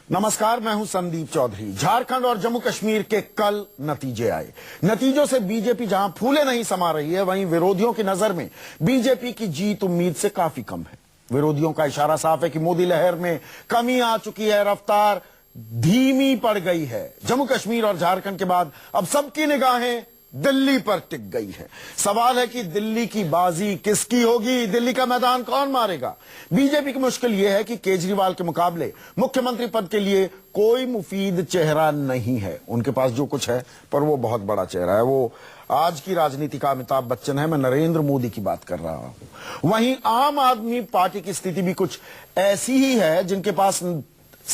नमस्कार, मैं हूं संदीप चौधरी। झारखंड और जम्मू कश्मीर के कल नतीजे आए। नतीजों से बीजेपी जहां फूले नहीं समा रही है, वहीं विरोधियों की नजर में बीजेपी की जीत उम्मीद से काफी कम है। विरोधियों का इशारा साफ है कि मोदी लहर में कमी आ चुकी है, रफ्तार धीमी पड़ गई है। जम्मू कश्मीर और झारखंड के बाद अब सबकी निगाहें दिल्ली पर टिक गई है। सवाल है कि दिल्ली की बाजी किसकी होगी, दिल्ली का मैदान कौन मारेगा। बीजेपी की मुश्किल यह है कि केजरीवाल के मुकाबले मुख्यमंत्री पद के लिए कोई मुफीद चेहरा नहीं है। उनके पास जो कुछ है पर वो बहुत बड़ा चेहरा है। वो आज की राजनीति का अमिताभ बच्चन है। मैं नरेंद्र मोदी की बात कर रहा हूं। वहीं आम आदमी पार्टी की स्थिति भी कुछ ऐसी ही है, जिनके पास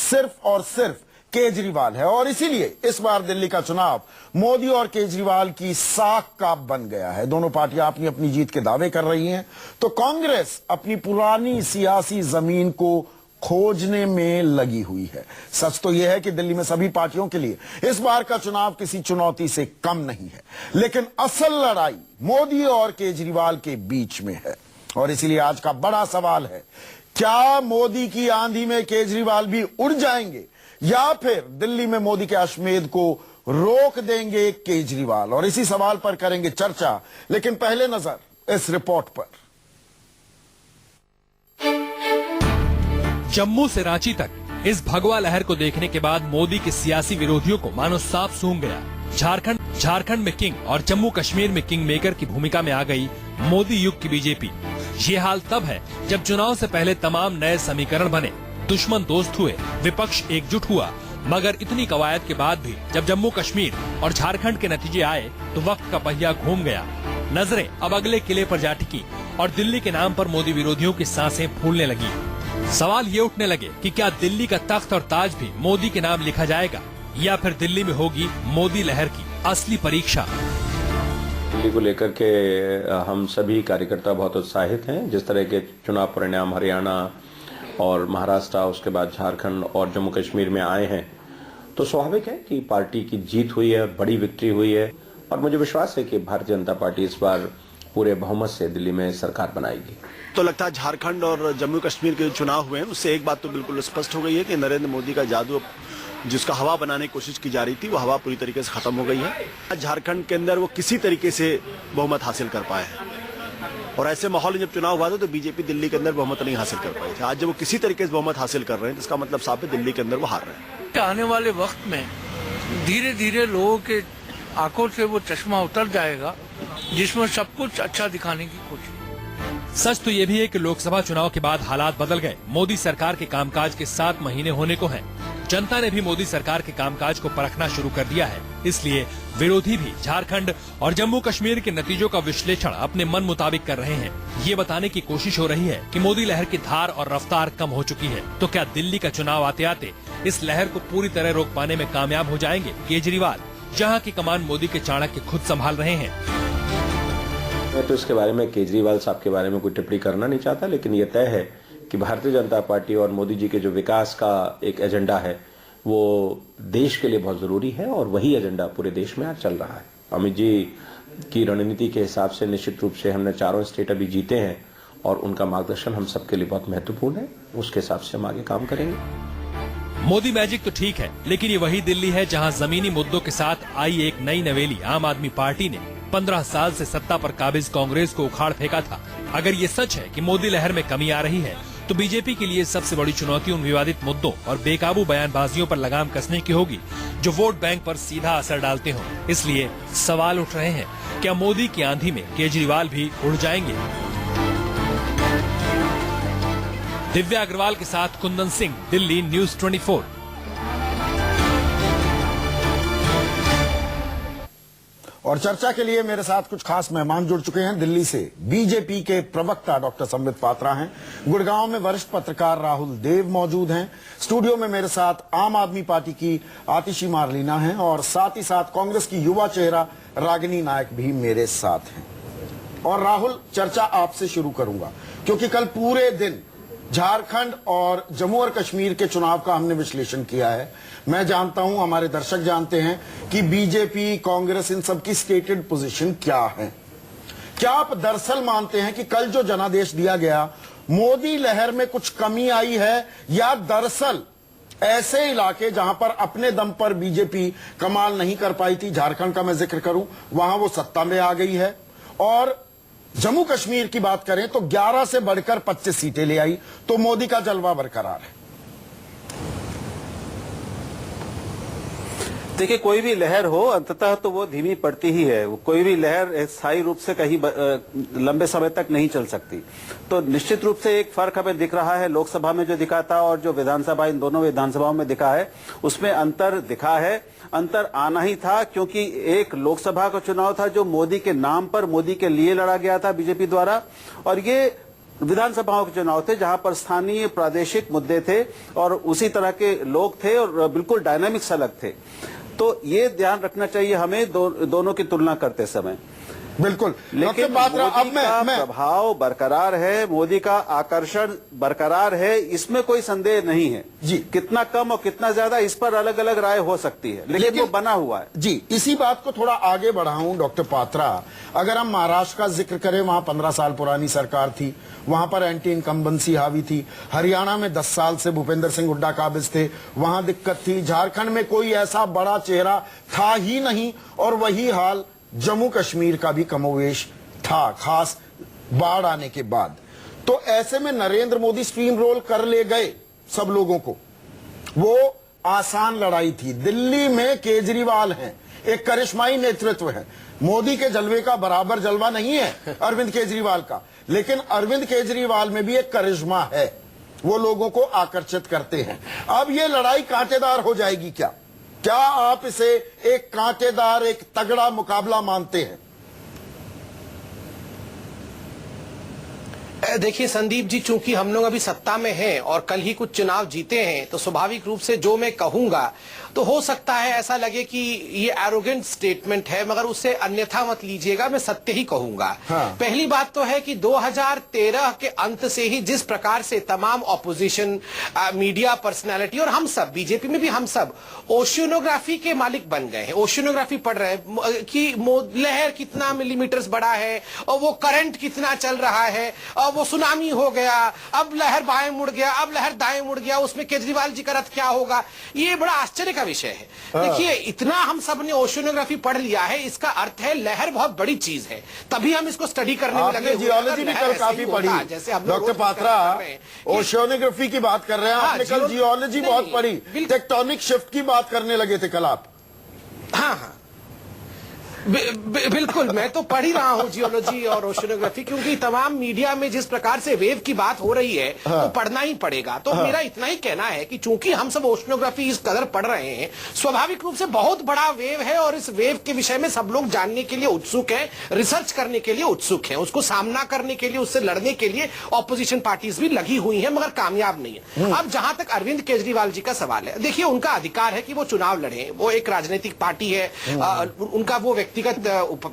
सिर्फ और सिर्फ केजरीवाल है। और इसीलिए इस बार दिल्ली का चुनाव मोदी और केजरीवाल की साख का बन गया है। दोनों पार्टियां अपनी अपनी जीत के दावे कर रही हैं, तो कांग्रेस अपनी पुरानी सियासी जमीन को खोजने में लगी हुई है। सच तो यह है कि दिल्ली में सभी पार्टियों के लिए इस बार का चुनाव किसी चुनौती से कम नहीं है, लेकिन असल लड़ाई मोदी और केजरीवाल के बीच में है। और इसीलिए आज का बड़ा सवाल है, क्या मोदी की आंधी में केजरीवाल भी उड़ जाएंगे या फिर दिल्ली में मोदी के अश्वमेध को रोक देंगे केजरीवाल। और इसी सवाल पर करेंगे चर्चा, लेकिन पहले नजर इस रिपोर्ट पर। जम्मू से रांची तक इस भगवा लहर को देखने के बाद मोदी के सियासी विरोधियों को मानो सांप सूंघ गया। झारखंड में किंग और जम्मू कश्मीर में किंग मेकर की भूमिका में आ गई मोदी युग की बीजेपी। ये हाल तब है जब चुनाव से पहले तमाम नए समीकरण बने, दुश्मन दोस्त हुए, विपक्ष एकजुट हुआ। मगर इतनी कवायद के बाद भी जब जम्मू कश्मीर और झारखंड के नतीजे आए तो वक्त का पहिया घूम गया। नजरें अब अगले किले पर जा टिकी और दिल्ली के नाम पर मोदी विरोधियों की सांसें फूलने लगी। सवाल ये उठने लगे कि क्या दिल्ली का तख्त और ताज भी मोदी के नाम लिखा जाएगा या फिर दिल्ली में होगी मोदी लहर की असली परीक्षा। दिल्ली को लेकर के हम सभी कार्यकर्ता बहुत उत्साहित हैं। जिस तरह के चुनाव परिणाम हरियाणा और महाराष्ट्र, उसके बाद झारखंड और जम्मू कश्मीर में आए हैं, तो स्वाभाविक है कि पार्टी की जीत हुई है, बड़ी विक्ट्री हुई है। और मुझे विश्वास है कि भारतीय जनता पार्टी इस बार पूरे बहुमत से दिल्ली में सरकार बनाएगी। तो लगता है झारखंड और जम्मू कश्मीर के जो चुनाव हुए हैं उससे एक बात तो बिल्कुल स्पष्ट हो गई है कि नरेंद्र मोदी का जादू, जिसका हवा बनाने की कोशिश की जा रही थी, वो हवा पूरी तरीके से खत्म हो गई है। झारखंड के अंदर वो किसी तरीके से बहुमत हासिल कर पाए हैं, और ऐसे माहौल में जब चुनाव हुआ था तो बीजेपी दिल्ली के अंदर बहुमत नहीं हासिल कर पाई थी। आज जब वो किसी तरीके से बहुमत हासिल कर रहे हैं, इसका मतलब साफ है दिल्ली के अंदर वो हार रहे हैं। आने वाले वक्त में धीरे धीरे लोगों के आंखों से वो चश्मा उतर जाएगा, जिसमें सब कुछ अच्छा दिखाने की कोशिश। सच तो ये भी है कि लोकसभा चुनाव के बाद हालात बदल गए। मोदी सरकार के कामकाज के 7 महीने होने को हैं। जनता ने भी मोदी सरकार के कामकाज को परखना शुरू कर दिया है। इसलिए विरोधी भी झारखंड और जम्मू कश्मीर के नतीजों का विश्लेषण अपने मन मुताबिक कर रहे हैं। ये बताने की कोशिश हो रही है कि मोदी लहर की धार और रफ्तार कम हो चुकी है। तो क्या दिल्ली का चुनाव आते आते इस लहर को पूरी तरह रोक पाने में कामयाब हो जाएंगे केजरीवाल, जहाँ की कमान मोदी के चाणक्य खुद संभाल रहे हैं। मैं तो इसके बारे में केजरीवाल साहब के बारे में कोई टिप्पणी करना नहीं चाहता, लेकिन ये तय है कि भारतीय जनता पार्टी और मोदी जी के जो विकास का एक एजेंडा है वो देश के लिए बहुत जरूरी है, और वही एजेंडा पूरे देश में आज चल रहा है। अमित जी की रणनीति के हिसाब से निश्चित रूप से हमने 4 स्टेट अभी जीते हैं, और उनका मार्गदर्शन हम सबके लिए बहुत महत्वपूर्ण है। उसके हिसाब से हम आगे काम करेंगे। मोदी मैजिक तो ठीक है, लेकिन ये वही दिल्ली है जहां जमीनी मुद्दों के साथ आई एक नई नवेली आम आदमी पार्टी ने 15 साल से सत्ता पर काबिज कांग्रेस को उखाड़ फेंका था। अगर ये सच है कि मोदी लहर में कमी आ रही है, तो बीजेपी के लिए सबसे बड़ी चुनौती उन विवादित मुद्दों और बेकाबू बयानबाजियों पर लगाम कसने की होगी जो वोट बैंक पर सीधा असर डालते हों। इसलिए सवाल उठ रहे हैं, क्या मोदी की आंधी में केजरीवाल भी उड़ जाएंगे? दिव्या अग्रवाल के साथ कुंदन सिंह, दिल्ली न्यूज 24। और चर्चा के लिए मेरे साथ कुछ खास मेहमान जुड़ चुके हैं। दिल्ली से बीजेपी के प्रवक्ता डॉक्टर संबित पात्रा हैं, गुड़गांव में वरिष्ठ पत्रकार राहुल देव मौजूद हैं, स्टूडियो में मेरे साथ आम आदमी पार्टी की आतिशी मारलीना हैं, और साथ ही साथ कांग्रेस की युवा चेहरा रागिनी नायक भी मेरे साथ हैं। और राहुल, चर्चा आपसे शुरू करूंगा क्योंकि कल पूरे दिन झारखंड और जम्मू और कश्मीर के चुनाव का हमने विश्लेषण किया है। मैं जानता हूं, हमारे दर्शक जानते हैं कि बीजेपी, कांग्रेस, इन सब की स्टेटेड पोजीशन क्या है। क्या आप दरअसल मानते हैं कि कल जो जनादेश दिया गया, मोदी लहर में कुछ कमी आई है, या दरअसल ऐसे इलाके जहां पर अपने दम पर बीजेपी कमाल नहीं कर पाई थी, झारखंड का मैं जिक्र करूं, वहां वो सत्ता में आ गई है। और जम्मू कश्मीर की बात करें तो 11 से बढ़कर 25 सीटें ले आई, तो मोदी का जलवा बरकरार है। देखिए, कोई भी लहर हो अंततः तो वो धीमी पड़ती ही है। कोई भी लहर स्थायी रूप से कहीं लंबे समय तक नहीं चल सकती। तो निश्चित रूप से एक फर्क हमें दिख रहा है, लोकसभा में जो दिखा था और जो विधानसभा, इन दोनों विधानसभाओं में दिखा है, उसमें अंतर दिखा है। अंतर आना ही था, क्योंकि एक लोकसभा का चुनाव था जो मोदी के नाम पर, मोदी के लिए लड़ा गया था बीजेपी द्वारा, और ये विधानसभाओं के चुनाव थे जहां पर स्थानीय प्रादेशिक मुद्दे थे और उसी तरह के लोग थे और बिल्कुल डायनामिक्स अलग थे। तो ये ध्यान रखना चाहिए हमें दोनों की तुलना करते समय। बिल्कुल, लेकिन मोदी का प्रभाव बरकरार है, मोदी का आकर्षण बरकरार है, इसमें कोई संदेह नहीं है जी। कितना कम और कितना ज्यादा, इस पर अलग अलग राय हो सकती है, लेकिन वो बना हुआ है जी। इसी बात को थोड़ा आगे बढ़ाऊं डॉक्टर पात्रा, अगर हम महाराष्ट्र का जिक्र करें, वहां 15 साल पुरानी सरकार थी, वहां पर एंटी इनकम्बेंसी हावी थी। हरियाणा में 10 साल से भूपेंद्र सिंह हुड्डा काबिज थे, वहां दिक्कत थी। झारखंड में कोई ऐसा बड़ा चेहरा था ही नहीं, और वही हाल जम्मू कश्मीर का भी कमोवेश था, खास बाढ़ आने के बाद। तो ऐसे में नरेंद्र मोदी स्ट्रीम रोल कर ले गए सब लोगों को। वो आसान लड़ाई थी। दिल्ली में केजरीवाल हैं, एक करिश्माई नेतृत्व है। मोदी के जलवे का बराबर जलवा नहीं है अरविंद केजरीवाल का, लेकिन अरविंद केजरीवाल में भी एक करिश्मा है, वो लोगों को आकर्षित करते हैं। अब ये लड़ाई कांटेदार हो जाएगी क्या? क्या आप इसे एक कांटेदार, एक तगड़ा मुकाबला मानते हैं? देखिए संदीप जी, चूंकि हम लोग अभी सत्ता में हैं और कल ही कुछ चुनाव जीते हैं, तो स्वाभाविक रूप से जो मैं कहूंगा तो हो सकता है ऐसा लगे कि ये एरोगेंट स्टेटमेंट है, मगर उससे अन्यथा मत लीजिएगा, मैं सत्य ही कहूंगा। हाँ। पहली बात तो है कि 2013 के अंत से ही जिस प्रकार से तमाम ऑपोजिशन, मीडिया पर्सनैलिटी और हम सब, बीजेपी में भी हम सब, ओशियोनोग्राफी के मालिक बन गए हैं। ओशियोनोग्राफी पढ़ रहे हैं कि लहर कितना मिलीमीटर्स बड़ा है और वो करंट कितना चल रहा है, और वो सुनामी हो गया, अब लहर बाएं मुड़ गया, अब लहर दाएं मुड़ गया, उसमें केजरीवाल जी का रथ क्या होगा। ये बड़ा आश्चर्य का विषय है। देखिए, इतना हम सब ने ओशियोनोग्राफी पढ़ लिया है, इसका अर्थ है लहर बहुत बड़ी चीज है, तभी हम इसको स्टडी करने में लगे। जियोलॉजी भी कल काफी पढ़ी, डॉक्टर पात्रा ओशियोनोग्राफी की बात कर रहे हैं, आपने कल जियोलॉजी बहुत पढ़ी, टेक्टोनिक शिफ्ट की बात करने लगे थे कल आप। हाँ हाँ, बिल्कुल, मैं तो पढ़ ही रहा हूँ जियोलॉजी और ओशियोनोग्राफी, क्योंकि तमाम मीडिया में जिस प्रकार से वेव की बात हो रही है, हाँ। तो पढ़ना ही पड़ेगा। तो मेरा इतना ही कहना है कि चूंकि हम सब ओशियोनोग्राफी इस कदर पढ़ रहे हैं, स्वाभाविक रूप से बहुत बड़ा वेव है और इस वेव के विषय में सब लोग जानने के लिए उत्सुक हैं, रिसर्च करने के लिए उत्सुक हैं, उसको सामना करने के लिए, उससे लड़ने के लिए ऑपोजिशन पार्टीज भी लगी हुई है, मगर कामयाब नहीं है। अब जहां तक अरविंद केजरीवाल जी का सवाल है, देखिए, उनका अधिकार है कि वो चुनाव लड़े, वो एक राजनीतिक पार्टी है, उनका वो व्यक्तिगत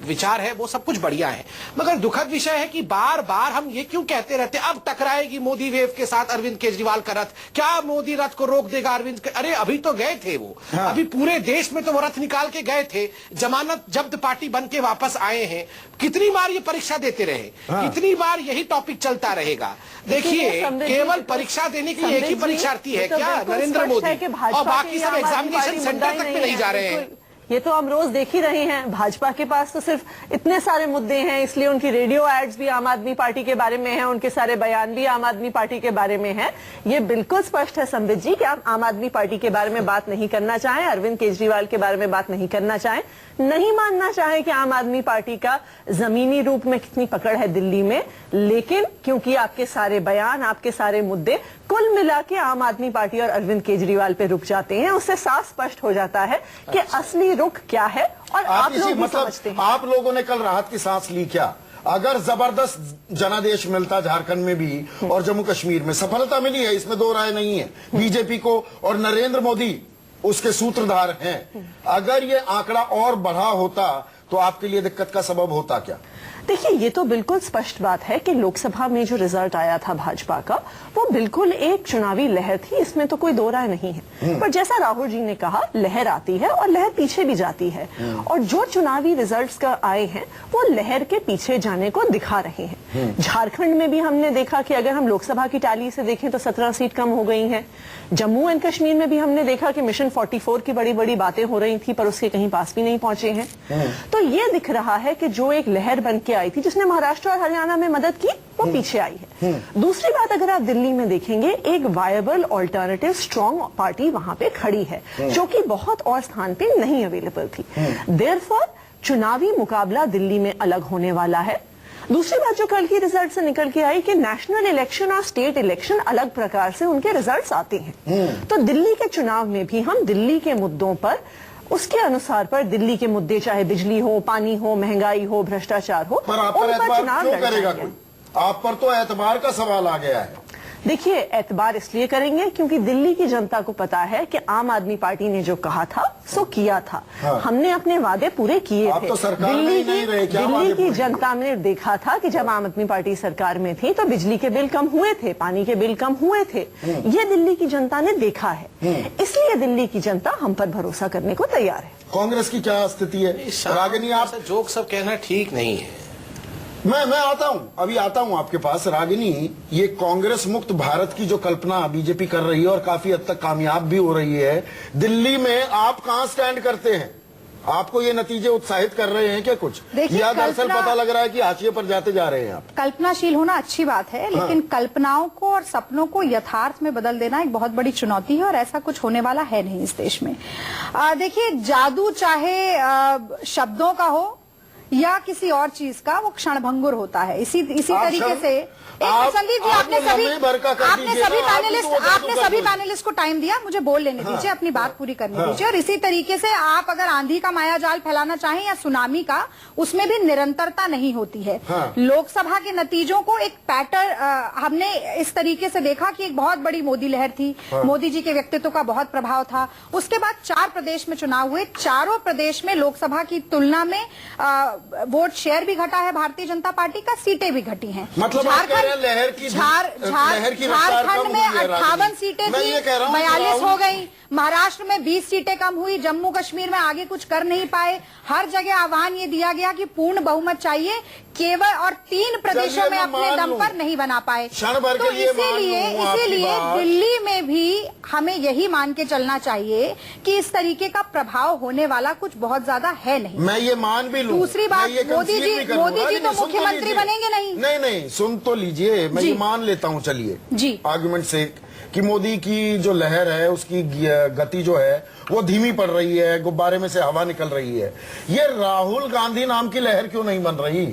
विचार है, वो सब कुछ बढ़िया है, मगर दुखद विषय है कि बार बार हम ये क्यों कहते रहते, अब टकराएगी मोदी वेव के साथ अरविंद केजरीवाल का रथ, क्या मोदी रथ को रोक देगा अरविंद? अरे अभी तो गए थे वो, हाँ। अभी पूरे देश में तो वो रथ निकाल के गए थे, जमानत जब्त पार्टी बन के वापस आए हैं। कितनी बार ये परीक्षा देते रहे, हाँ। कितनी बार यही टॉपिक चलता रहेगा। देखिए, केवल परीक्षा देने के लिए एक ही परीक्षार्थी है क्या? नरेंद्र मोदी, और बाकी सब एग्जामिनेशन सेंटर तक में नहीं जा रहे हैं। ये तो हम रोज देख ही रहे हैं। भाजपा के पास तो सिर्फ इतने सारे मुद्दे हैं, इसलिए उनकी रेडियो एड्स भी आम आदमी पार्टी के बारे में हैं, उनके सारे बयान भी आम आदमी पार्टी के बारे में हैं। ये बिल्कुल स्पष्ट है संबित जी कि आप आम आदमी पार्टी के बारे में बात नहीं करना चाहें, अरविंद केजरीवाल के बारे में बात नहीं करना चाहें, नहीं मानना चाहें कि आम आदमी पार्टी का जमीनी रूप में कितनी पकड़ है दिल्ली में, लेकिन क्योंकि आपके सारे बयान, आपके सारे मुद्दे कुल मिला के आम आदमी पार्टी और अरविंद केजरीवाल पे रुक जाते हैं, उससे साफ स्पष्ट हो जाता है कि असली रुख क्या है। और आप लोग भी समझते हैं। आप लोगों ने कल राहत की सांस ली क्या? अगर जबरदस्त जनादेश मिलता झारखंड में भी और जम्मू कश्मीर में, सफलता मिली है, इसमें दो राय नहीं है बीजेपी को, और नरेंद्र मोदी उसके सूत्रधार हैं। अगर ये आंकड़ा और बढ़ा होता तो आपके लिए दिक्कत का सबब होता क्या? देखिए, ये तो बिल्कुल स्पष्ट बात है कि लोकसभा में जो रिजल्ट आया था भाजपा का, वो बिल्कुल एक चुनावी लहर थी, इसमें तो कोई दो राय नहीं है। पर जैसा राहुल जी ने कहा, लहर आती है और लहर पीछे भी जाती है, और जो चुनावी रिजल्ट्स का आए हैं वो लहर के पीछे जाने को दिखा रहे हैं। झारखंड में भी हमने देखा कि अगर हम लोकसभा की टैली से देखें तो 17 सीट कम हो गई हैं। जम्मू एंड कश्मीर में भी हमने देखा कि मिशन 44 की बड़ी बड़ी बातें हो रही थी, पर उसके कहीं पास भी नहीं पहुंचे हैं। तो ये दिख रहा है कि जो एक लहर बन के आई थी, जिसने महाराष्ट्र और हरियाणा में मदद की, वो पीछे आई है। दूसरी बात, अगर आप दिल्ली में देखेंगे, एक वायबल ऑल्टरनेटिव स्ट्रॉन्ग पार्टी वहां पे खड़ी है, जो कि बहुत और स्थान पे नहीं अवेलेबल थी। देयरफॉर चुनावी मुकाबला दिल्ली में अलग होने वाला है। दूसरी बात जो कल की रिजल्ट से निकल के आई कि नेशनल इलेक्शन और स्टेट इलेक्शन अलग प्रकार से उनके रिजल्ट्स आते हैं। तो दिल्ली के चुनाव में भी हम दिल्ली के मुद्दों पर, उसके अनुसार पर दिल्ली के मुद्दे, चाहे बिजली हो, पानी हो, महंगाई हो, भ्रष्टाचार हो, पर आप पर एतबार क्यों करेगा कोई? आप पर तो एतबार का सवाल आ गया है। देखिए, एतबार इसलिए करेंगे क्योंकि दिल्ली की जनता को पता है कि आम आदमी पार्टी ने जो कहा था सो किया था। हमने अपने वादे पूरे किए थे। तो सरकार में ही नहीं रहे, क्या दिल्ली की जनता ने देखा था कि जब आम आदमी पार्टी सरकार में थी तो बिजली के बिल कम हुए थे, पानी के बिल कम हुए थे। ये दिल्ली की जनता ने देखा है, इसलिए दिल्ली की जनता हम पर भरोसा करने को तैयार है। कांग्रेस की क्या स्थिति है? रागिनी, आप जोक सब कहना ठीक नहीं है। मैं आता हूं, अभी आता हूं आपके पास। रागिनी, ये कांग्रेस मुक्त भारत की जो कल्पना बीजेपी कर रही है और काफी हद तक कामयाब भी हो रही है, दिल्ली में आप कहां स्टैंड करते हैं? आपको ये नतीजे उत्साहित कर रहे हैं क्या कुछ, या दरअसल पता लग रहा है कि हाशिए पर जाते जा रहे हैं आप? कल्पनाशील होना अच्छी बात है, लेकिन कल्पनाओं को और सपनों को यथार्थ में बदल देना एक बहुत बड़ी चुनौती है, और ऐसा कुछ होने वाला है नहीं इस देश में। देखिए, जादू चाहे शब्दों का हो या किसी और चीज का, वो क्षणभंगुर होता है। इसी तरीके से संदीप जी, आपने सभी पैनलिस्ट को टाइम दिया, मुझे बोल लेने दीजिए, अपनी बात पूरी करने दीजिए। और इसी तरीके से आप अगर आंधी का मायाजाल फैलाना चाहें या सुनामी का, उसमें भी निरंतरता नहीं होती है। लोकसभा के नतीजों को एक पैटर्न हमने इस तरीके से देखा कि एक बहुत बड़ी मोदी लहर थी, मोदी जी के व्यक्तित्व का बहुत प्रभाव था। उसके बाद 4 प्रदेश में चुनाव हुए, चारों प्रदेश में लोकसभा की तुलना में वोट शेयर भी घटा है भारतीय जनता पार्टी का, सीटें भी घटी हैं। मतलब झारखंड में 58 सीटें थी, 42 हो गई। महाराष्ट्र में 20 सीटें कम हुई। जम्मू कश्मीर में आगे कुछ कर नहीं पाए। हर जगह आह्वान ये दिया गया कि पूर्ण बहुमत चाहिए, केवल और 3 प्रदेशों में अपने दम पर नहीं बना पाए। तो इसीलिए दिल्ली में भी हमें यही मान के चलना चाहिए कि इस तरीके का प्रभाव होने वाला कुछ बहुत ज्यादा है नहीं। मैं ये मान भी लूं। दूसरी बात, मोदी जी तो मुख्यमंत्री बनेंगे नहीं, सुन तो लीजिए, मैं ये मान लेता हूँ, चलिए जी, आर्गुमेंट से, कि मोदी की जो लहर है उसकी गति जो है वो धीमी पड़ रही है, गुब्बारे में से हवा निकल रही है। ये राहुल गांधी नाम की लहर क्यों नहीं बन रही?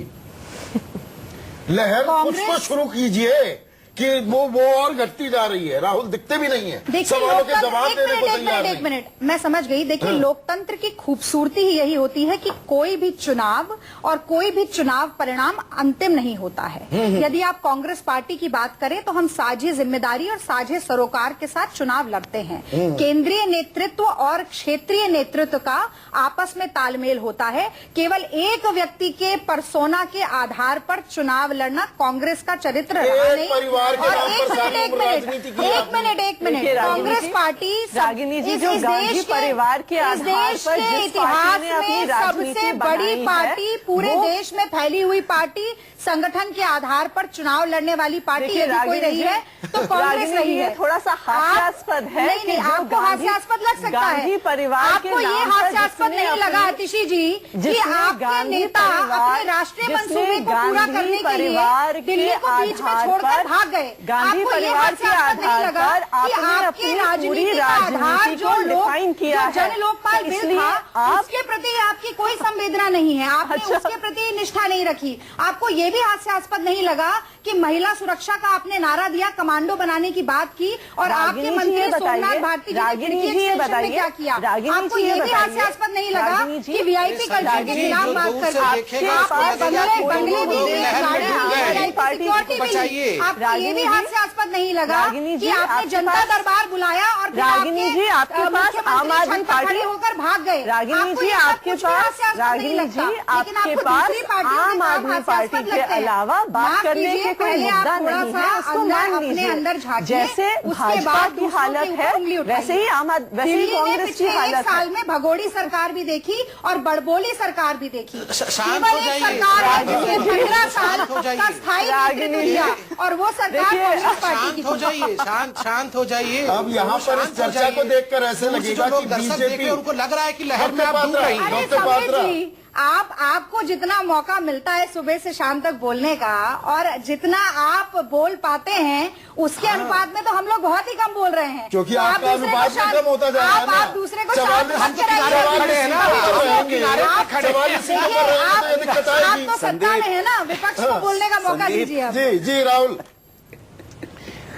लहर कुछ तो शुरू कीजिए कि वो और घटती जा रही है। राहुल दिखते भी नहीं है, सवालों के जवाब देने को तैयार नहीं। एक मिनट, मैं समझ गई। देखिए, लोकतंत्र की खूबसूरती ही यही होती है कि कोई भी चुनाव और कोई भी चुनाव परिणाम अंतिम नहीं होता है। यदि आप कांग्रेस पार्टी की बात करें तो हम साझी जिम्मेदारी और साझे सरोकार के साथ चुनाव लड़ते हैं। केंद्रीय नेतृत्व और क्षेत्रीय नेतृत्व का आपस में तालमेल होता है। केवल एक व्यक्ति के परसोना के आधार पर चुनाव लड़ना कांग्रेस का चरित्र रहा नहीं। और एक मिनट, कांग्रेस पार्टी रागिनी जी, जो गांधी परिवार के आधार पर जिस इतिहास में सबसे बड़ी पार्टी, पूरे देश में फैली हुई पार्टी, संगठन के आधार पर चुनाव लड़ने वाली पार्टी यदि कोई रही है तो कांग्रेस रही है। थोड़ा सा हास्यास्पद है। नहीं, आपको हास्यास्पद लग सकता है। आपको ये हास्यास्पद नहीं लगा आतिशी जी कि आपके नेता अपने राष्ट्रीय मंसूबे को पूरा करने के लिए दिल्ली को बीच में छोड़कर भाग गए? गांधी परिवार के आधार पर आपके राजनीति का आधार जो जन लोकपाल बिल था, उसके प्रति आपकी कोई संवेदना नहीं है, आपने उसके प्रति निष्ठा नहीं रखी। आपको ये भी हास्यास्पद नहीं लगा कि महिला सुरक्षा का आपने नारा दिया, कमांडो बनाने की बात की, और आपके मंत्री सोमनाथ भारती जी ने क्या किया? आपको ये भी हास्यास्पद नहीं लगा कि वीआईपी कल्चर के खिलाफ बात करके आपने बंगले भी दिए, सिक्योरिटी भी ली। आपको ये भी हास्यास्पद नहीं लगा रागिनी कि जी, आपने आपके जनता पास- दरबार बुलाया और फिर रागिनी जी, आपके पास मुख्यमंत्री आम आदमी छत पर पार्टी खड़े होकर भाग गए। रागिनी आपको जी, ये सब आपके कुछ भी पास हास्यास्पद नहीं रागिनी लगता। जी, लेकिन आपके आपको पास दूसरी पार्टियों के आम काम आदमी हास्यास्पद पार्टी के लगते हैं। अलावा बात माफ करने कीजिए, के कोई पहले मुद्दा आप थोड़ा नहीं सा है, उसको अंदर मान अपने लीजिए। अंदर झांकिए, जैसे उसके भाजपा बाद की दूसरों हालत के ऊपर है उंगली उठाइए। वैसे ही दिल्ली ने कांग्रेस की पिछले एक हालत साल है। में भगोड़ी सरकार भी देखी और बड़बोली सरकार भी देखी। शांत केवल हो एक जाइए। सरकार है जिसने 15 साल शांत हो जाइए। का स्थायी रागिनी नेतृत्व जी, दिया और वो सरकार देखिए, कांग्रेस पार्टी की शांत हो थी। जाइए, शांत हो जाइए। अब यहाँ पर इस शांत हो चर्चा को जाइए। देखकर ऐसे दूर से जो लगेगा लोग कि दर्शक देख रहे हैं, बीजेपी उनको लग रहा है कि लहर में आप डूब पात्रा, रही हैं। अरे डॉक्टर समीर पात्रा। जी, आपको जितना मौका मिलता है सुबह से शाम तक बोलने का और जितना आप बोल पाते हैं उसके अनुपात में तो हम लोग बहुत ही कम बोल रहे हैं। क्योंकि तो आप आपका दूसरे को अनुपात भी शांत- कम होता जा रहा है ना। आप दूसरे को चवालीस- शांत हम मत तो कराइए। चवालीस खड़े हैं ना, सीटों पर आप रहेंगे। किनारे पे खड़े हैं। 44 सीटों पर देखिए, रहेंगे तो ये दिक्कत आप आएगी। तो सत्ता में है ना, विपक्ष को बोलने का मौका दीजिए अब। जी जी राहुल,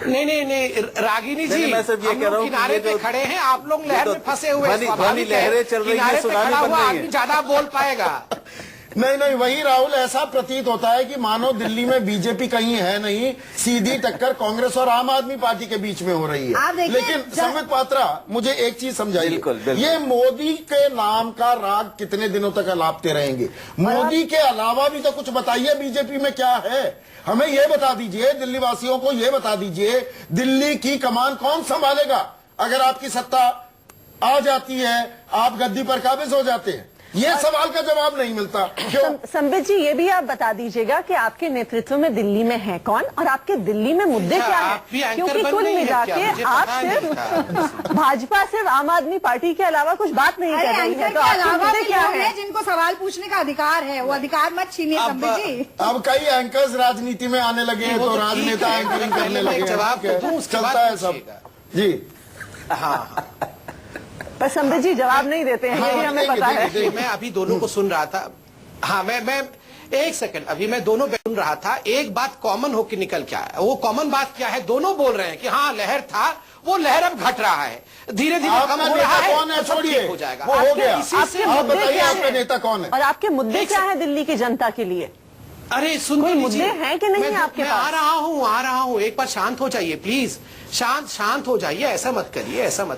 नहीं रागिनी जी, नहीं, मैं सिर्फ ये हम कह रहा लोग हूं कि किनारे ये पे जो- खड़े हैं, आप लोग लहर तो में फंसे हुए हैं। ध्वनि स्वाभाविक है, लहरें चल रही हैं, किनारे पे सुनामी खड़ा बन हुआ रही आदमी है। ज्यादा बोल पाएगा। नहीं वही राहुल, ऐसा प्रतीत होता है कि मानो दिल्ली में बीजेपी कहीं है नहीं, सीधी टक्कर कांग्रेस और आम आदमी पार्टी के बीच में हो रही आप है। देखिए, लेकिन संबित पात्रा, मुझे एक चीज समझाइए, बिल्कुल। ये मोदी के नाम का राग कितने दिनों तक अलापते रहेंगे? मोदी के अलावा भी तो कुछ बताइए बीजेपी में क्या है, हमें ये बता दीजिए, दिल्ली वासियों को ये बता दीजिए, दिल्ली की कमान कौन संभालेगा अगर आपकी सत्ता आ जाती है, आप गद्दी पर काबिज हो जाते हैं? ये सवाल का जवाब नहीं मिलता क्यों? संबित जी, ये भी आप बता दीजिएगा कि आपके नेतृत्व में दिल्ली में है कौन और आपके दिल्ली में मुद्दे अच्छा, क्या आप भी है? एंकर क्योंकि बन कुल गई हैं मिला क्या? के मुझे आप पता नहीं सिर्फ भाजपा सिर्फ आम आदमी पार्टी के अलावा कुछ बात नहीं अरे कर रही एंकर है, के तो आपके अलावा मुद्दे भी क्या लोग है? हैं जिनको सवाल पूछने का अधिकार है, वो अधिकार मत छीनिए संबित जी। अब कई एंकर्स राजनीति में आने लगे हैं वो तो तो ठीक राजनेता है, एंकरिंग पहले करने मैं लगे एक जवाब हैं, तो दूं, उसके चलता बाद है सब। पूछिएगा। जी हाँ पर संबित जी जवाब नहीं देते हैं, ये भी हमें देंगे, पता है। देंगे। मैं अभी दोनों को सुन रहा था। हाँ मैं एक सेकंड, अभी मैं दोनों सुन रहा था। एक बात कॉमन होकर निकल के आया, वो कॉमन बात क्या है? दोनों बोल रहे हैं कि हाँ लहर था, वो लहर अब घट रहा है, धीरे धीरे आपका कम हो रहा नेता है, कौन है? तो सब छोड़िए, ठीक हो जाएगा। वो हो गया। इसी से आप मुद्दे बताइए क्या आपका हैं? नेता कौन है? और आपके मुद्दे एक क्या से- है दिल्ली की जनता के लिए? अरे सुन कोई तो मुद्दे लीजिए। हैं कि नहीं मैं- आपके मैं पास? आ रहा हूँ, एक बार शांत हो जाइए प्लीज, शांत हो जाइए, ऐसा मत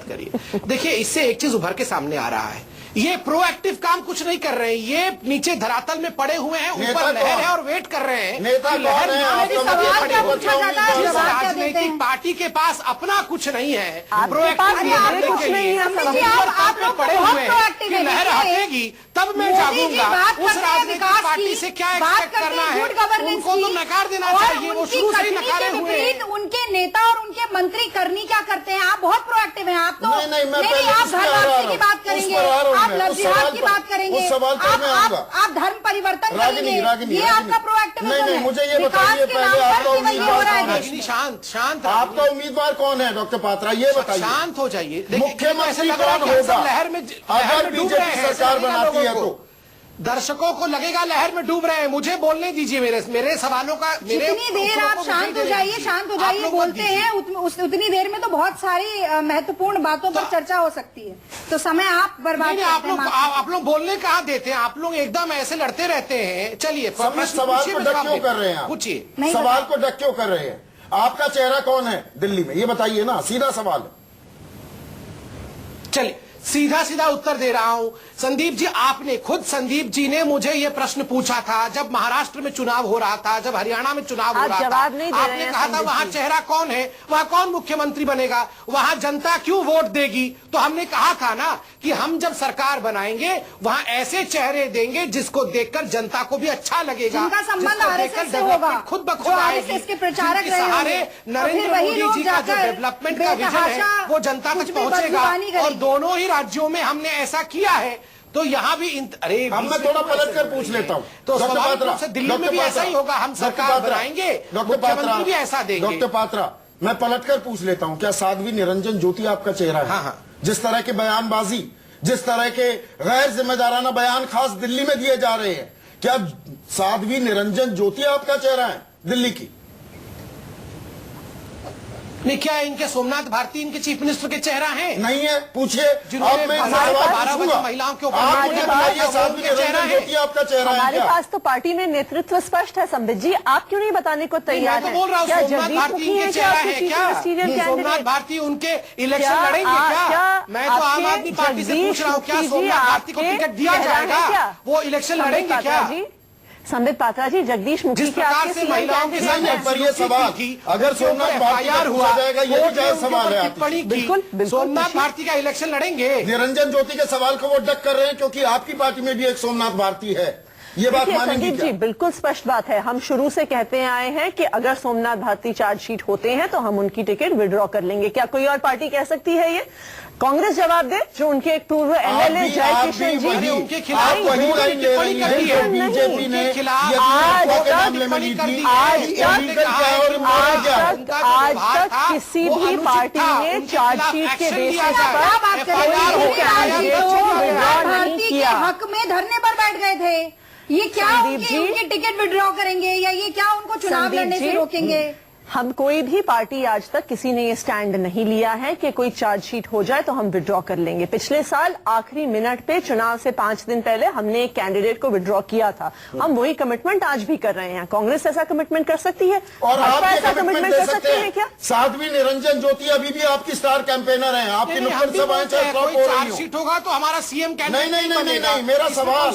करिए। देखिए, इससे एक चीज उभर के सामने आ रहा है, ये प्रोएक्टिव काम कुछ नहीं कर रहे हैं, ये नीचे धरातल में पड़े हुए हैं, नेता ऊपर लहर कौन? है और वेट कर रहे हैं नेता कि लहर कौन है? ना लगे, आपका सब सवाल पड़े क्या हुए पूछा हैं। जाता है, जिस जवाब क्या देते राजनीतिक हैं? पार्टी के पास अपना कुछ नहीं है, आपके प्रोएक्टिव पास करने मुद्दे के कुछ नहीं लिए है, संबित सब जी, आप लोग पड़े बहुत हुए हैं proactive कि हैं। लहर देखिए, हटेगी तब मैं मोदी जी जागूंगा। बात उस करते हैं राजनीतिक विकास पार्टी की, से क्या बात एक्सपेक्ट करते करना हैं है? गुड गवर्नेंस उनको तो की, नकार देना और चाहिए, वो उनकी शुरू से ही कथनी नकारे के हुए हैं। विपरीत उनके नेता और उनके मंत्री करनी क्या करते हैं? आप बहुत प्रोएक्टिव हैं। आप तो नहीं, मैं पहले आप उस पर आ रहा धर्म की हूं। बात उस करेंगे, पर आ रहा हूं आप मैं, लव उस जिहाद सवाल की पर- बात करेंगे, उस सवाल पर मैं आऊंगा। आप धर्म परिवर्तन रागिनी, करेंगे, ये आपका प्रोएक्टिविज्म है। नहीं, मुझे ये विकास बताइए के पहले नाम पर आपका केवल ये हो रहा है उम्मीदवार देश में। शांत आपका उम्मीदवार कौन है डॉक्टर पात्रा, ये बताइए। शांत हो जाइए। देखिए, ऐसे मुख्यमंत्री लग रहा है कौन कि हम सब होगा लहर में अगर डूब बीजेपी रहे हैं, ऐसा सरकार लगेगा बनाती है लोगों को। तो? दर्शकों को लगेगा लहर में डूब रहे हैं। मुझे बोलने दीजिए, मेरे सवालों का जितनी देर आप शांत हो जाइए बोलते हैं उतनी देर में तो बहुत सारी महत्वपूर्ण बातों पर चर्चा हो सकती है, तो समय आप बर्बाद करते हैं। आप लोग बोलने कहाँ देते हैं? आप लोग एकदम ऐसे लड़ते रहते हैं। चलिए, सवाल को डक क्यों कर रहे हैं आप? पूछिए। सवाल को डक क्यों कर रहे हैं? आपका चेहरा कौन है दिल्ली में, ये बताइए ना, सीधा सवाल है। चलिए, सीधा उत्तर दे रहा हूं। संदीप जी, आपने खुद, संदीप जी ने मुझे यह प्रश्न पूछा था जब महाराष्ट्र में चुनाव हो रहा था, जब हरियाणा में चुनाव हो रहा था। जवाब नहीं दे रहे आपने हैं कहा था वहां चेहरा कौन है, वहां कौन मुख्यमंत्री बनेगा, वहां जनता क्यों वोट देगी? तो हमने कहा था ना कि हम जब सरकार बनाएंगे वहां ऐसे चेहरे देंगे जिसको देखकर जनता को भी अच्छा लगेगा, जिनका संबंध जिसको आरएसएस देखकर से होगा, डेवलपमेंट खुद ब खुद जो आएगी, आरएसएस के प्रचारक जिनके रहे सहारे होंगे। नरेंद्र तो फिर वही मोदी लोग जी का जो जाकर डेवलपमेंट का विजन है बेतहाशा वो जनता कुछ तक भी पहुंचेगा। बदजुबानी और करेंगे। दोनों ही राज्यों में हमने ऐसा किया है, तो यहाँ भी अरे अब मैं थोड़ा पलट कर पूछ लेता हूँ। तो डॉक्टर स्वाभाविक पात्रा, रूप से दिल्ली में डॉक्टर भी ऐसा पात्रा, ही होगा। हम डॉक्टर सरकार पात्रा, बनाएंगे, डॉक्टर पात्रा, मुख्यमंत्री भी ऐसा देंगे। डॉक्टर पात्रा, मैं पलट कर पूछ लेता हूँ, क्या साध्वी निरंजन ज्योति आपका चेहरा है? हाँ। जिस तरह के बयानबाजी, जिस तरह के गैर जिम्मेदाराना बयान खास दिल्ली में दिए जा रहे हैं, क्या साध्वी निरंजन ज्योति आपका चेहरा है दिल्ली की? नहीं, क्या इनके सोमनाथ भारती इनके चीफ मिनिस्टर के चेहरा है? नहीं है, पूछिए। जिन्होंने आप मैं हमारे सवाल 12 पूछूंगा। महिलाओं के ऊपर आप हमले मुझे किए, बताइए, वो साध्वी उनके चेहरा निरंजन है। ज्योति आपका चेहरा है हमारे क्या? पास तो पार्टी में नेतृत्व स्पष्ट है संबित जी, आप क्यों नहीं बताने को तैयार मैं हैं? तो बोल रहा हूँ क्या सोमनाथ जगदीश भारती मुखी इनके हैं चेहरा आपके है chief क्या? ministerial Somnath candidate? भारती उनके इलेक्शन क्या लड़ेंगे क्या? मैं तो आम आपके आदमी पार्टी से पूछ रहा हूँ, क्या जगदीश मुखी जी सोमनाथ भारती को आपके टिकट दिया चेहरा है जाएगा? क्या? वो इलेक्शन संबित लड़ेंगे पात्रा क्या? जी, संबित पात्रा जी, जगदीश मुखी जिस के प्रकार आपके से CM महिलाओं के कैंडिडेट साथ हैं। पर ये सवाल, अगर सोमनाथ भारती का पूछा जाएगा, ये भी जायज सवाल है। टिप्पणी की, बिल्कुल, सोमनाथ भारती का इलेक्शन लड़ेंगे। निरंजन ज्योति के सवाल को वो डक कर रहे हैं क्योंकि आपकी पार्टी में भी एक सोमनाथ भारती है। ये बात देखिए मानेंगी संदीप क्या? जी, बिल्कुल स्पष्ट बात है। हम शुरू से कहते आए हैं कि अगर सोमनाथ भारती चार्जशीट होते हैं तो हम उनकी टिकट विड्रॉ कर लेंगे। क्या कोई और पार्टी कह सकती है ये? कांग्रेस जवाब दे, जो उनके एक पूर्व एमएलए जयकिशन जी वही, उनके खिलाफ आप वही लाइन ले रही हैं जो बीजेपी ने मामले में ली थी। आज तक किसी भी पार्टी ने चार्जशीट के बेसिस पर भारती के हक में धरने पर बैठ गए थे। ये क्या संदीप जी, उनके टिकट विड्रॉ करेंगे या ये क्या उनको चुनाव संदीप लड़ने से जी, रोकेंगे? हम कोई भी पार्टी आज तक किसी ने ये स्टैंड नहीं लिया है कि कोई चार्जशीट हो जाए तो हम विड्रॉ कर लेंगे। पिछले साल आखिरी मिनट पे चुनाव से 5 दिन पहले हमने एक कैंडिडेट को विड्रॉ किया था। हम वही कमिटमेंट आज भी कर रहे हैं। कांग्रेस ऐसा कमिटमेंट कर सकती है और आप भाजपा ये ऐसा कमिटमेंट दे सकते हैं क्या? साध्वी निरंजन ज्योति अभी भी आपकी स्टार कैंपेनर हैं। आपकी नुक्कड़ सभाएं चाहे फ्लॉप हो रही हो। चार्जशीट होगा तो हमारा सीएम नहीं नहीं नहीं नहीं नहीं, मेरा सवाल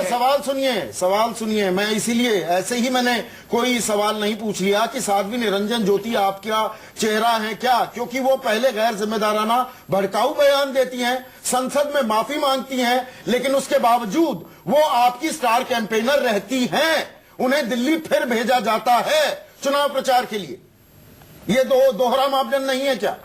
सवाल सुनिए, सवाल सुनिए। मैं इसीलिए ऐसे ही मैंने कोई सवाल नहीं पूछ लिया कि साध्वी निरंजन ज्योति आपका चेहरा है क्या, क्योंकि वो पहले गैर जिम्मेदाराना भड़काऊ बयान देती हैं, संसद में माफी मांगती हैं, लेकिन उसके बावजूद वो आपकी स्टार कैंपेनर रहती हैं। उन्हें दिल्ली फिर भेजा जाता है चुनाव प्रचार के लिए। ये दोहरा मापदंड नहीं है क्या?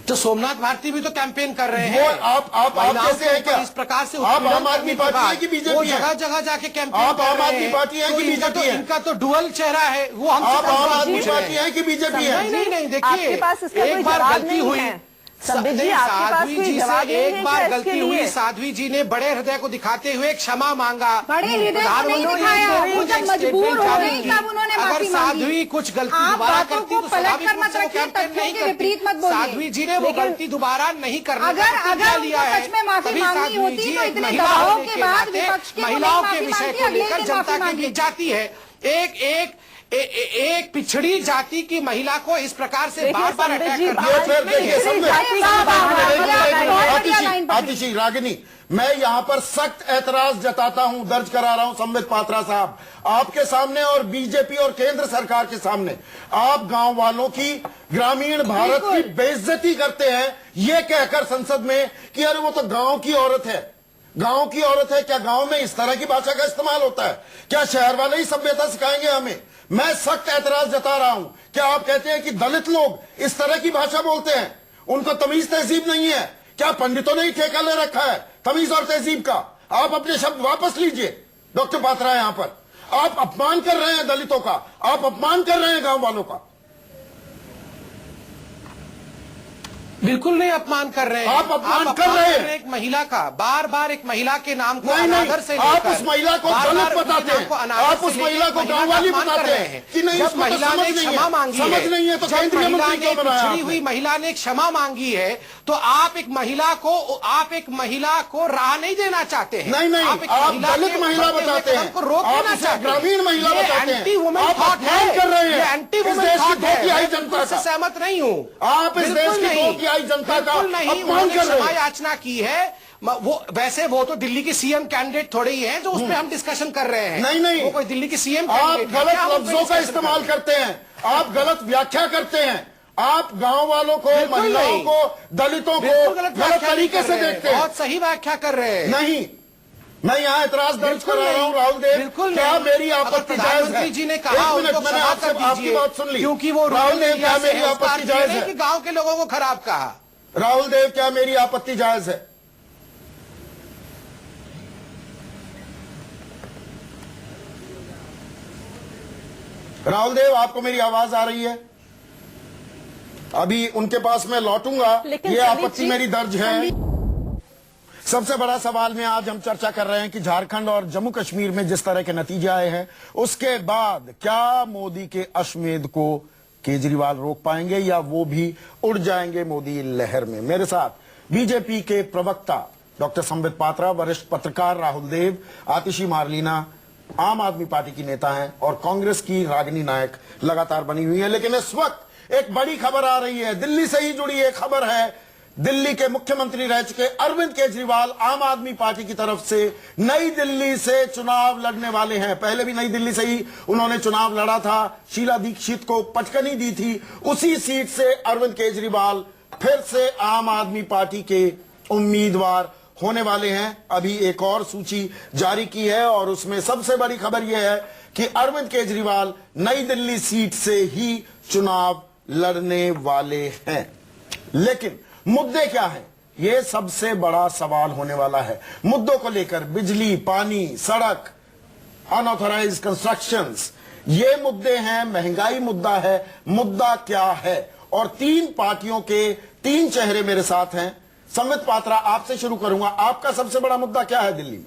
तो सोमनाथ भारती भी तो कैंपेन कर रहे वो हैं। आप कैसे हैं क्या? इस प्रकार से आप आम आदमी पार्टी है कि बीजेपी है? जगह जगह जाके कैंपेन आप कर आम रहे आदमी हैं। पार्टी है तो कि बीजेपी है? इनका तो डुअल चेहरा है। वो हम आप आम आदमी पार्टी है कि बीजेपी है? नहीं नहीं, देखिए आपके पास इसका कोई एक बार जवाब गलती नहीं हुई है। संबित जी, आपके पास साध्वी कोई जी जवाब से नहीं है एक बार क्या गलती इसके हुई। लिए? साध्वी जी ने बड़े हृदय को दिखाते हुए क्षमा मांगा। बड़े हृदय को नहीं दिखाया, वो जब मजबूर हो गई तब उन्होंने अगर माफी साध्वी मांगी। कुछ गलती आप दोबारा बातों करती को तो पलट स्वाभाविक कर रूप मत से वो रखिए, कैंपेन तथ्यों नहीं के करती। विपरीत मत बोलिए। साध्वी जी ने वो लेकिन गलती दोबारा नहीं करने अगर का प्रतिज्ञा अगर लिया उनको है। सच में माफी तभी मांगनी साध्वी होती जी तो एक इतने महिला दबाव होने के के बाद नाते विपक्ष के महिलाओं माफी के विषय मांगती, को अगले लेकर दिन जनता माफी के मांगी। बीच जाती है। एक पिछड़ी जाति की महिला को इस प्रकार से बार बार संबित अटैक जी, करना ये फिर नहीं देखिए, है। समझे? जाति का आतिशी रागिनी, मैं यहां पर सख्त ऐतराज जताता हूं, दर्ज करा रहा हूं संबित पात्रा साहब आपके सामने और बीजेपी और केंद्र सरकार के सामने। आप गांव वालों की, ग्रामीण भारत की बेइज्जती करते हैं ये कहकर संसद में कि अरे वो तो गांव की औरत है। गांव की औरत है क्या? गांव में इस तरह की भाषा का इस्तेमाल होता है क्या? शहर वाले ही सभ्यता सिखाएंगे हमें? मैं सख्त ऐतराज जता रहा हूं। क्या आप कहते हैं कि दलित लोग इस तरह की भाषा बोलते हैं? उनको तमीज तहजीब नहीं है क्या? पंडितों ने ही ठेका ले रखा है तमीज और तहजीब का। आप अपने शब्द वापस लीजिए डॉक्टर पात्रा। यहां पर आप अपमान कर रहे हैं दलितों का, आप अपमान कर रहे हैं गांव वालों का। बिल्कुल नहीं अपमान कर रहे हैं। आप अपमान कर रहे हैं। एक महिला का बार बार एक महिला के नाम को नहीं अनादर से नहीं, आप लेकर उस महिला को बार-बार दलित उनके बताते नाम हैं, को अनादर आप से उस लेकर महिला को महिला गांव का वाली अपमान बताते कर रहे हैं कि नहीं, जब इसको तो महिला ने समझ नहीं क्षमा है। मांगी समझ नहीं है तो जब केंद्रीय महिला मंत्री ने क्यों बनाया पिछड़ी हुई आपने? महिला ने क्षमा मांगी है तो आप एक महिला को राह नहीं देना चाहते हैं। नहीं नहीं, आप दलित महिला बताते हैं, को रोक आप देना इसे चाहते हैं। ग्रामीण महिला ये बताते हैं। एंटी वुमेन आप थॉट अपमान है। कर रहे हैं ये एंटी इस वुमेन देश की थॉट है। 2 तिहाई मैं जनता बिल्कुल का। सहमत नहीं हूँ। आप इस देश की 2 तिहाई जनता का बिल्कुल नहीं, अपमान उन्होंने कर रहे क्षमा हैं। याचना की है। वैसे वो तो दिल्ली की सीएम कैंडिडेट थोड़े ही हैं जो उस पर हम डिस्कशन कर रहे हैं। नहीं नहीं, वो कोई दिल्ली की सीएम आप कैंडिडेट है, गलत क्या हम उस पे लफ्जों का discussion इस्तेमाल कर रहे करते हैं, आप गलत व्याख्या करते हैं। आप गांव वालों को, बिल्कुल महिलाओं नहीं। को, दलितों को बिल्कुल गलत व्याख्या नहीं तरीके कर से रहे हैं। देखते हैं। बहुत सही व्याख्या कर रहे हैं। नहीं, मैं यहाँ एतराज दर्ज बिल्कुल करा रहा हूँ नहीं। राहुल देव। बिल्कुल क्या नहीं। मेरी अगर आपत्ति जायज है? प्रधानमंत्री जी ने कहा एक मिनट, उनको मैंने क्षमा आपसे कर आपकी दीजिए, बात सुन ली क्योंकि वो राहुल देव, क्या मेरी है, आपत्ति जायज है? कि गांव के लोगों को खराब कहा। राहुल देव, क्या मेरी आपत्ति जायज है? राहुल देव, आपको मेरी आवाज आ रही है? अभी उनके पास मैं लौटूंगा। लेकिन ये संदीप आपत्ति जी, मेरी दर्ज है। सबसे बड़ा सवाल में आज हम चर्चा कर रहे हैं कि झारखंड और जम्मू कश्मीर में जिस तरह के नतीजे आए हैं उसके बाद क्या मोदी के अश्वमेध को केजरीवाल रोक पाएंगे या वो भी उड़ जाएंगे मोदी लहर में? मेरे साथ बीजेपी के प्रवक्ता डॉक्टर संबित पात्रा, वरिष्ठ पत्रकार राहुल देव, आतिशी मारलीना आम आदमी पार्टी की नेता हैं और कांग्रेस की रागिनी नायक लगातार बनी हुई है। लेकिन इस वक्त एक बड़ी खबर आ रही है, दिल्ली से ही जुड़ी एक खबर है। दिल्ली के मुख्यमंत्री रह चुके अरविंद केजरीवाल आम आदमी पार्टी की तरफ से नई दिल्ली से चुनाव लड़ने वाले हैं। पहले भी नई दिल्ली से ही उन्होंने चुनाव लड़ा था, शीला दीक्षित को पटकनी दी थी। उसी सीट से अरविंद केजरीवाल फिर से आम आदमी पार्टी के उम्मीदवार होने वाले हैं। अभी एक और सूची जारी की है और उसमें सबसे बड़ी खबर यह है कि अरविंद केजरीवाल नई दिल्ली सीट से ही चुनाव लड़ने वाले हैं। लेकिन मुद्दे क्या हैं? यह सबसे बड़ा सवाल होने वाला है। मुद्दों को लेकर बिजली, पानी, सड़क, अनऑथराइज्ड कंस्ट्रक्शंस, ये मुद्दे हैं। महंगाई मुद्दा है। मुद्दा क्या है? और तीन पार्टियों के तीन चेहरे मेरे साथ हैं। संबित पात्रा, आपसे शुरू करूंगा। आपका सबसे बड़ा मुद्दा क्या है दिल्ली में?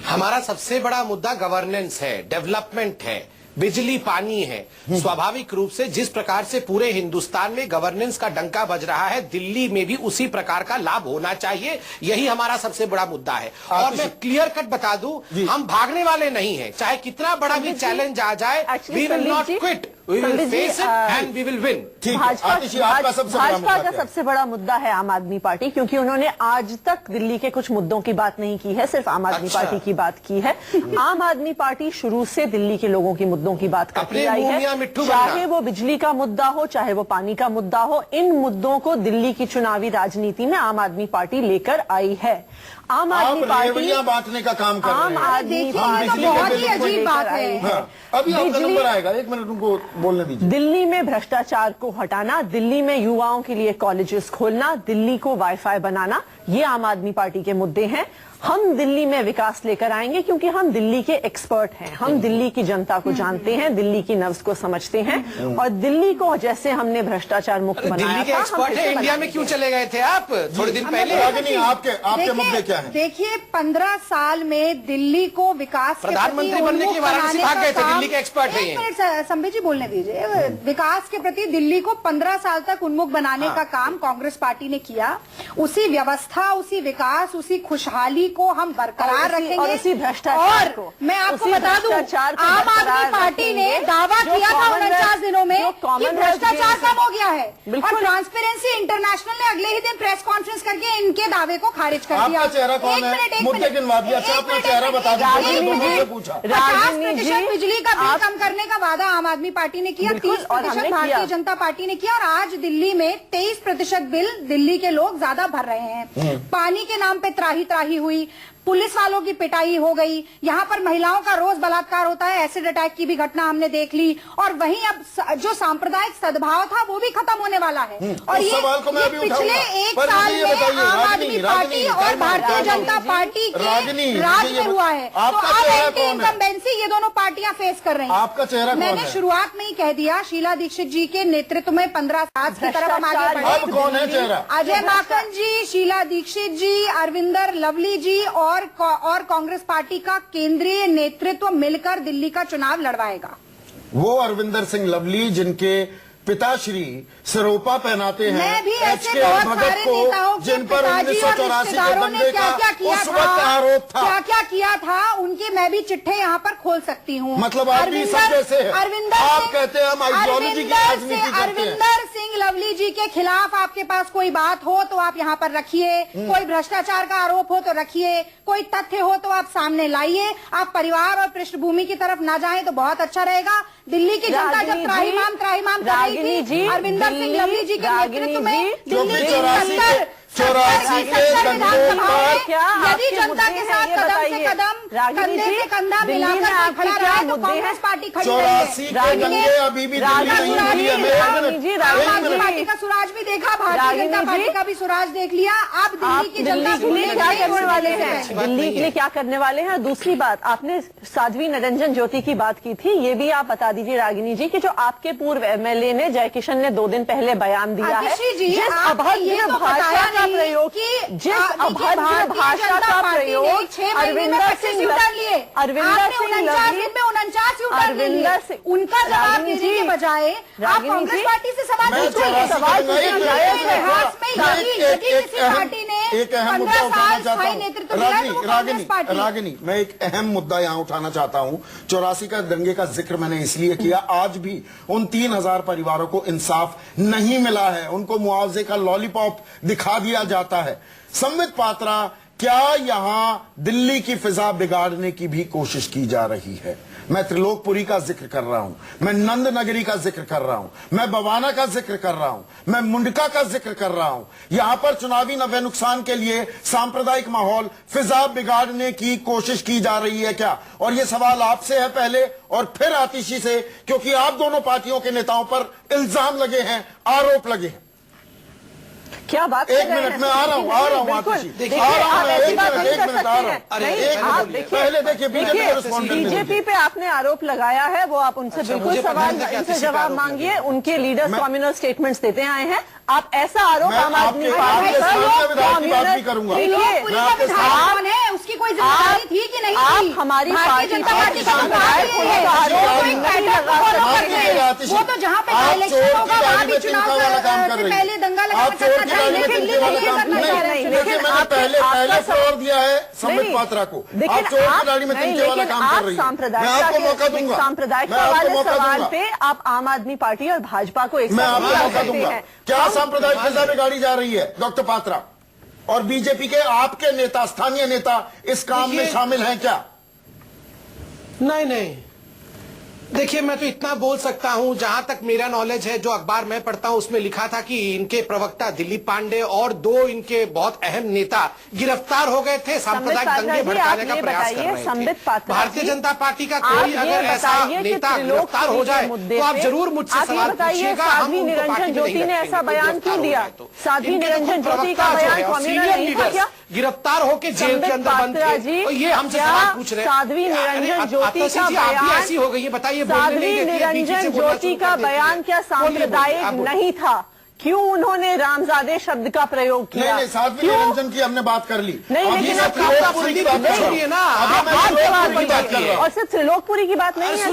हमारा सबसे बड़ा मुद्दा गवर्नेंस है, डेवलपमेंट है, बिजली पानी है। स्वाभाविक रूप से जिस प्रकार से पूरे हिंदुस्तान में गवर्नेंस का डंका बज रहा है, दिल्ली में भी उसी प्रकार का लाभ होना चाहिए। यही हमारा सबसे बड़ा मुद्दा है। और मैं क्लियर कट बता दूं, हम भागने वाले नहीं हैं। चाहे कितना बड़ा भी चैलेंज आ जाए, we will not quit, we will face it and we will win. Bhajpa का सबसे बड़ा मुद्दा है आम आदमी पार्टी, क्योंकि उन्होंने आज तक दिल्ली के कुछ मुद्दों की बात नहीं की है, सिर्फ आम आदमी पार्टी की बात की है। आम आदमी पार्टी शुरू से दिल्ली के लोगों की मुद्दों की बात करती आई है, चाहे वो बिजली का मुद्दा हो, चाहे वो पानी का मुद्दा हो। इन मुद्दों को दिल्ली की चुनावी राजनीति में आम आदमी पार्टी लेकर आई है। आम आदमी पार्टी बांटने का काम कर रहे हैं। आम आदमी पार्टी बहुत ही अजीब बात है। अभी आपका नंबर आएगा, एक मिनट उनको बोलने दीजिए। दिल्ली में भ्रष्टाचार को हटाना, दिल्ली में युवाओं के लिए कॉलेजेस खोलना, दिल्ली को वाईफाई बनाना, ये आम आदमी पार्टी के मुद्दे हैं। हम दिल्ली में विकास लेकर आएंगे क्योंकि हम दिल्ली के एक्सपर्ट हैं, हम दिल्ली की जनता को जानते हैं, दिल्ली की नब्ज को समझते हैं और दिल्ली को जैसे हमने भ्रष्टाचार मुक्त बनाया दिल्ली के एक्सपर्ट है, इंडिया में क्यों चले गए थे आप थोड़े दिन पहले? आपके मुद्दे क्या हैं? देखिए, 15 साल में दिल्ली को विकास के प्रधानमंत्री बनने के वाराणसी भाग गए थे, दिल्ली के एक्सपर्ट है। एक मिनट संबित जी बोलने दीजिए। विकास के प्रति दिल्ली को 15 साल तक उन्मुख बनाने का काम कांग्रेस पार्टी ने किया। उसी व्यवस्था, उसी विकास, उसी खुशहाली को हम बरकरार रखेंगे और उसी भ्रष्टाचार को। मैं आपको बता दूं, आम आदमी पार्टी ने दावा किया था 49 दिनों में कि भ्रष्टाचार कम हो गया है और ट्रांसपेरेंसी इंटरनेशनल ने अगले ही दिन प्रेस कॉन्फ्रेंस करके इनके दावे को खारिज कर दिया। आपका चेहरा कौन है? मुद्दे गिनवा दिया। अच्छा, अपना चेहरा बता दीजिए। 50% बिजली का बिल कम करने का वादा आम आदमी पार्टी ने किया, 30% भारतीय जनता पार्टी ने किया और आज दिल्ली में 23% बिल दिल्ली के लोग ज्यादा भर रहे हैं। पानी के नाम पे त्राही त्राही हुई, पुलिस वालों की पिटाई हो गई, यहाँ पर महिलाओं का रोज बलात्कार होता है, एसिड अटैक की भी घटना हमने देख ली और वहीं अब जो सांप्रदायिक सदभाव था वो भी खत्म होने वाला है। और ये पिछले एक साल में आम आदमी पार्टी और भारतीय जनता पार्टी के राज में हुआ है। तो अब एंटी इनकम्बेंसी ये दोनों पार्टियां फेस कर रही हैं। आपका चेहरा मैंने शुरुआत में ही कह दिया, शीला दीक्षित जी के नेतृत्व में 15 साल की तरफ हम आगे बढ़े। कौन है चेहरा? अजय माकन जी, शीला दीक्षित जी, अरविंदर लवली जी और कांग्रेस पार्टी का केंद्रीय नेतृत्व मिलकर दिल्ली का चुनाव लड़वाएगा। वो अरविंदर सिंह लवली जिनके पिताश्री सिरोपा पहनाते हैं, मैं भी ऐसे बहुत सारे नेताओं के जिन पर पिताजी और 1984 के रिश्तेदारों ने दंगे का उस वक्त आरोप था, क्या क्या किया था, उनके मैं भी चिट्ठे यहाँ पर खोल सकती हूँ। मतलब आप भी सब जैसे हैं। आप कहते हैं हम आइडियोलॉजी की राजनीति करते हैं। अरविंदर सिंह लवली जी के खिलाफ आपके पास कोई बात हो तो आप यहाँ पर रखिए, कोई भ्रष्टाचार का आरोप हो तो रखिए, कोई तथ्य हो तो आप सामने लाइए। आप परिवार और पृष्ठभूमि की तरफ न जाएं तो बहुत अच्छा रहेगा। दिल्ली की जनता जब त्राहिमाम कर रही थी अरविंदर सिंह लवली जी के नेतृत्व में दिल्ली की 84 के यदि जनता के साथ कदम से कदम, कंधे से कंधा मिलाकर खड़ा रहा है तो कांग्रेस पार्टी खड़ी रही है। अभी भी आम आदमी पार्टी का सुराज भी देखा, भारतीय जनता पार्टी का भी सुराज देख लिया। अब दिल्ली की जनता के लिए क्या करने वाले हैं? दिल्ली के लिए क्या करने वाले हैं? दूसरी बात, आपने साध्वी निरंजन ज्योति की बात की थी, ये भी आप बता दीजिए रागिनी जी कि जो आपके पूर्व MLA ने जयकिशन ने 2 दिन पहले बयान दिया है, जिस अभद्र भाषा का प्रयोग, जिस अभद्र भाषा का प्रयोग अरविंदर सिंह उनका जवाब देने के बजाय आप कांग्रेस पार्टी से सवाल पूछिए। सवाल इतिहास में यदि किसी पार्टी ने एक अहम मुद्दा 15 उठाना साल चाहता स्थायी हूँ। नेतृत्व दिया है तो वो कांग्रेस पार्टी है। रागिनी, मैं एक अहम मुद्दा यहाँ उठाना चाहता हूँ। 84 का दंगे का जिक्र मैंने इसलिए किया, आज भी उन 3000 परिवारों को इंसाफ नहीं मिला है, उनको मुआवजे का लॉलीपॉप दिखा दिया जाता है। संबित पात्रा, क्या यहां दिल्ली की फिजा बिगाड़ने की भी कोशिश की जा रही है? मैं त्रिलोकपुरी का जिक्र कर रहा हूं, मैं नंद नगरी का जिक्र कर रहा हूं, मैं बवाना का जिक्र कर रहा हूं, मैं मुंडका का जिक्र कर रहा हूं। यहां पर चुनावी नफे नुकसान के लिए सांप्रदायिक माहौल, फिजा बिगाड़ने की कोशिश की जा रही है क्या? और यह सवाल आपसे है पहले और फिर आतिशी से, क्योंकि आप दोनों पार्टियों के नेताओं पर इल्जाम लगे हैं, आरोप लगे हैं। क्या बात? एक मिनट में आ रहा हूँ आतिशी, आ रहा हूँ, एक मिनट आ रहा हूँ। पहले देखिए बीजेपी पे आपने आरोप लगाया है, वो आप उनसे बिल्कुल सवाल उनसे जवाब मांगिए। उनके लीडर्स कम्युनल स्टेटमेंट्स देते आए हैं। आप ऐसा आरोप आम आदमी पार्टी करूंगा, उसकी कोई जिम्मेदारी थी कि नहीं? आप हमारी पार्टी वो तो जहाँ पे इलेक्शन होगा वहाँ भी चुनाव से पहले दंगा लगा सकता था। पहले फ्लोर दिया है संबित पात्रा को, आप चोर की गाड़ी में तिनके वाला काम कर रही है। मैं आपको मौका दूंगा, सांप्रदायिकता वाले सवाल पे आप आम आदमी पार्टी और भाजपा को एक मैं साथ आपको मौका दूंगा। क्या सांप्रदायिक फिजा में गाड़ी जा रही है डॉक्टर पात्रा? और बीजेपी के आपके नेता, स्थानीय नेता इस काम में शामिल हैं क्या? नहीं, देखिए मैं तो इतना बोल सकता हूं, जहां तक मेरा नॉलेज है, जो अखबार मैं पढ़ता हूं उसमें लिखा था कि इनके प्रवक्ता दिलीप पांडे और 2 इनके बहुत अहम नेता गिरफ्तार हो गए थे, सांप्रदायिक दंगे भड़काने का प्रयास कर रहे थे। भारतीय जनता पार्टी का कोई अगर ऐसा नेता गिरफ्तार हो जाए तो आप जरूर मुझसे सवाल पूछिएगा। साध्वी निरंजन ज्योति ने ऐसा बयान क्यों दिया? साध्वी निरंजन ज्योति का बयान कम्युनल नहीं था क्या? गिरफ्तार होकर जेल के अंदर बंद थे, तो ये हमसे सवाल पूछ रहे हैं। साध्वी निरंजन ज्योति का बयान ऐसी हो गई है, बताइए। साध्वी निरंजन ज्योति का बयान क्या सांप्रदायिक नहीं था? क्यों उन्होंने रामजादे शब्द का प्रयोग किया? नहीं, साध्वी निरंजन की हमने बात कर ली। नहीं, लेकिन और सिर्फ त्रिलोकपुरी की बात नहीं है,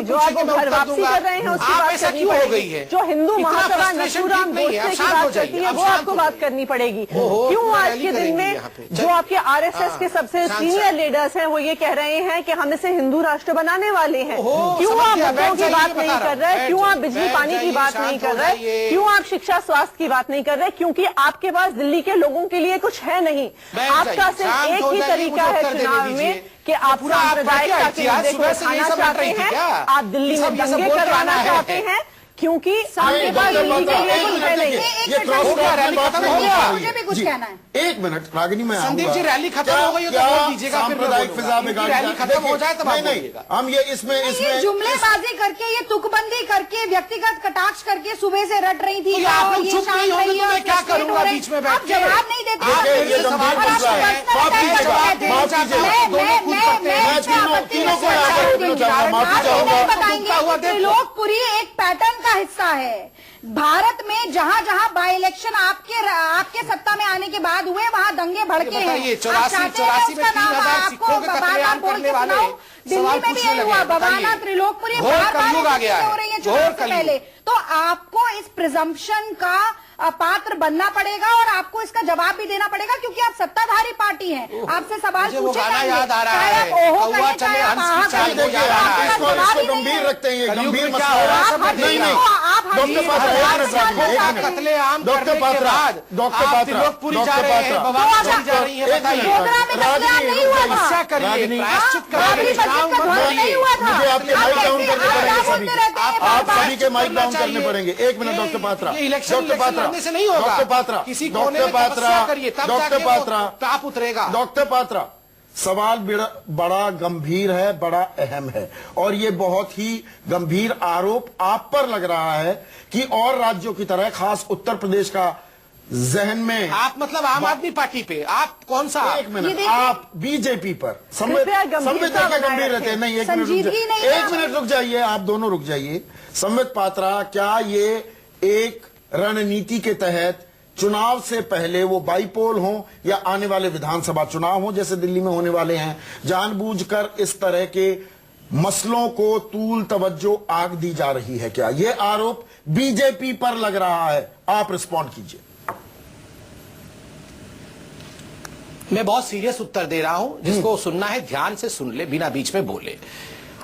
जो आप घर वापसी कर रहे हैं उसकी बात करनी पड़ेगी। जो हिंदू महासभा नथुराम गोडसे की बात करती है वो आपको बात करनी पड़ेगी। क्यों आज के दिन में जो आपके आरएसएस के सबसे सीनियर लीडर्स हैं वो ये कह रहे हैं कि हम इसे हिंदू राष्ट्र बनाने वाले हैं? क्यों आप मुद्दों की बात नहीं कर रहे? क्यों आप बिजली पानी की बात नहीं कर रहे? क्यों आप शिक्षा स्वास्थ्य की बात नहीं कर रहे? क्योंकि आपके पास दिल्ली के लोगों के लिए कुछ है नहीं। आपका सिर्फ एक ही तरीका है चुनाव में कि आप सांप्रदायिकता के मुद्दे को उठाना चाहते हैं, आप दिल्ली में दंगे करवाना चाहते हैं, क्योंकि सामने बार दिल्ली के लिए कुछ है नहीं। मुझे भी कुछ कहना है। एक मिनट रागिनी, मैं संदीप जी, रैली खत्म हो गई है तो बोल दीजिएगा, फिर सांप्रदायिक फिजा में रैली खत्म हो जाए तब नहीं, हम ये इसमें जुमलेबाजी करके, ये तुकबंदी करके, व्यक्तिगत कटाक्ष करके सुबह से रट रही थी। आप लोग चुप नहीं होंगे तो मैं क्या करूंगा बीच में बैठ के? आप जवाब नहीं देते। त्रिलोकपुरी एक पैटर्न का हिस्सा है। भारत में जहां जहां बाई इलेक्शन आपके सत्ता में आने के बाद हुए वहां दंगे भड़के हैं। 84 में 3000 सिखों के कत्लेआम करने वाले दिल्ली में भी यही हुआ, बवाना, त्रिलोकपुरी बार-बार हो रही है चुनाव से पहले। तो आपको इस प्रिजम्पशन का पात्र बनना पड़ेगा और आपको इसका जवाब भी देना पड़ेगा, क्योंकि आप सत्ताधारी पार्टी हैं। आपसे सवाल पूछे जाएंगे, याद आ रहा है, कौवा चले हंस की चाल को याद आ रहा है। गंभीर रखते हैं, ये गंभीर मसला। कत्लेआम डॉक्टर पात्रा, डॉक्टर पात्रा, त्रिलोकपुरी जा रहे हैं, बवाना जा रही है, बताइए। मुझे आपके माइक डाउन करने पड़ेंगे सभी, आप सभी के माइक डाउन करने पड़ेंगे। एक minute doctor Patra, doctor Patra, doctor Patra, doctor Patra, doctor Patra, आप उतरेगा। डॉक्टर पात्रा, सवाल बड़ा गंभीर है, बड़ा अहम है, और ये बहुत ही गंभीर आरोप आप पर लग रहा है कि और राज्यों की तरह, खास उत्तर प्रदेश का जहन में आप मतलब आम आदमी पार्टी पे, आप कौन सा? एक मिनट, आप बीजेपी पर संबित गंभीर रहते हैं। नहीं, एक मिनट रुक जाइए, आप दोनों रुक जाइए। संबित पात्रा, क्या ये एक रणनीति के तहत चुनाव से पहले वो बाईपोल हो या आने वाले विधानसभा चुनाव हो जैसे दिल्ली में होने वाले हैं, जानबूझकर इस तरह के मसलों को तूल तवज्जो आग दी जा रही है क्या? ये आरोप बीजेपी पर लग रहा है, आप रिस्पॉन्ड कीजिए। मैं बहुत सीरियस उत्तर दे रहा हूं, जिसको सुनना है ध्यान से सुन ले, बिना बीच में बोले।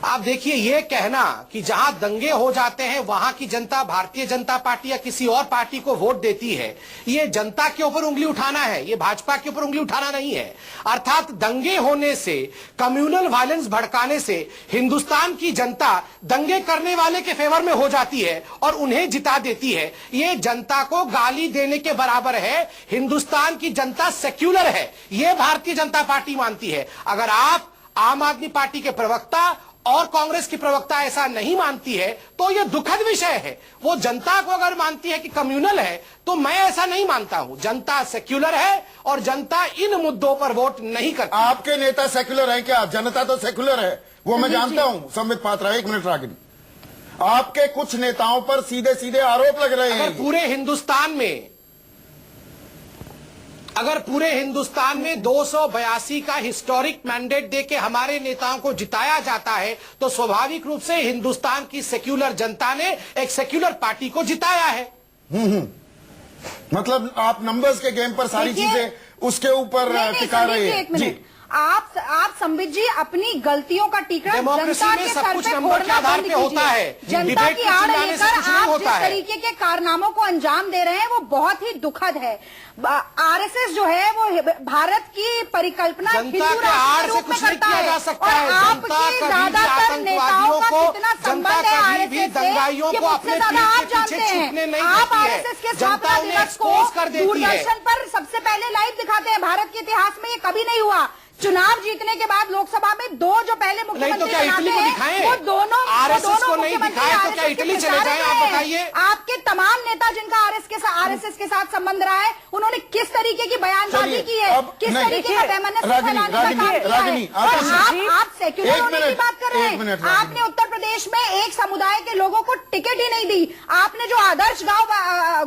आप देखिए, ये कहना कि जहां दंगे हो जाते हैं वहां की जनता भारतीय जनता पार्टी या किसी और पार्टी को वोट देती है, ये जनता के ऊपर उंगली उठाना है, ये भाजपा के ऊपर उंगली उठाना नहीं है। अर्थात दंगे होने से, कम्युनल वायलेंस भड़काने से हिंदुस्तान की जनता दंगे करने वाले के फेवर में हो जाती है और उन्हें जिता देती है। ये जनता को गाली देने के बराबर है। हिंदुस्तान की जनता सेक्युलर है, ये भारतीय जनता पार्टी मानती है। अगर आप आम आदमी पार्टी के प्रवक्ता और कांग्रेस की प्रवक्ता ऐसा नहीं मानती है तो यह दुखद विषय है। वो जनता को अगर मानती है कि कम्युनल है तो मैं ऐसा नहीं मानता हूं। जनता सेक्युलर है और जनता इन मुद्दों पर वोट नहीं करती। आपके नेता सेक्युलर हैं क्या? जनता तो सेक्युलर है, वो मैं जानता हूं। संबित पात्रा, एक मिनट रागिनी, आपके कुछ नेताओं पर सीधे सीधे आरोप लग रहे हैं। अगर पूरे हिंदुस्तान में 282 का हिस्टोरिक मैंडेट देके हमारे नेताओं को जिताया जाता है तो स्वाभाविक रूप से हिंदुस्तान की सेक्युलर जनता ने एक सेक्युलर पार्टी को जिताया है। मतलब आप नंबर्स के गेम पर सारी चीजें उसके ऊपर टिका रहे हैं। जी, आप संबित जी अपनी गलतियों का टीका जनता के सर पे फोड़ना बंद कीजिए। जनता की आड़ लेकर आप जिस तरीके के कारनामों को अंजाम दे रहे हैं वो बहुत ही दुखद है। आरएसएस जो है वो भारत की परिकल्पना हिंदू राष्ट्र के रूप में करता है और आपके ज्यादातर नेताओं का कितना संबंध है आरएसएस से कि मुझसे ज्यादा आप जानते हैं। आप आरएसएस के स्थापना दिवस को दूरदर्शन पर सबसे पहले लाइव दिखाते हैं। भारत के इतिहास में ये कभी नहीं हुआ। चुनाव जीतने के बाद लोकसभा में दो जो पहले मुख्यमंत्री बनाते हैं वो दोनों मुख्यमंत्री आपके तमाम नेता जिनका आरएसएस के साथ संबंध रहा है उन्होंने किस तरीके की बयानबाजी की है, किस तरीके का वैमनस्य फैलाने का काम किया है। आप सेक्युलर होने की बात कर रहे हैं। आपने उत्तर प्रदेश में एक समुदाय के लोगों को टिकट ही नहीं दी। आपने जो आदर्श गांव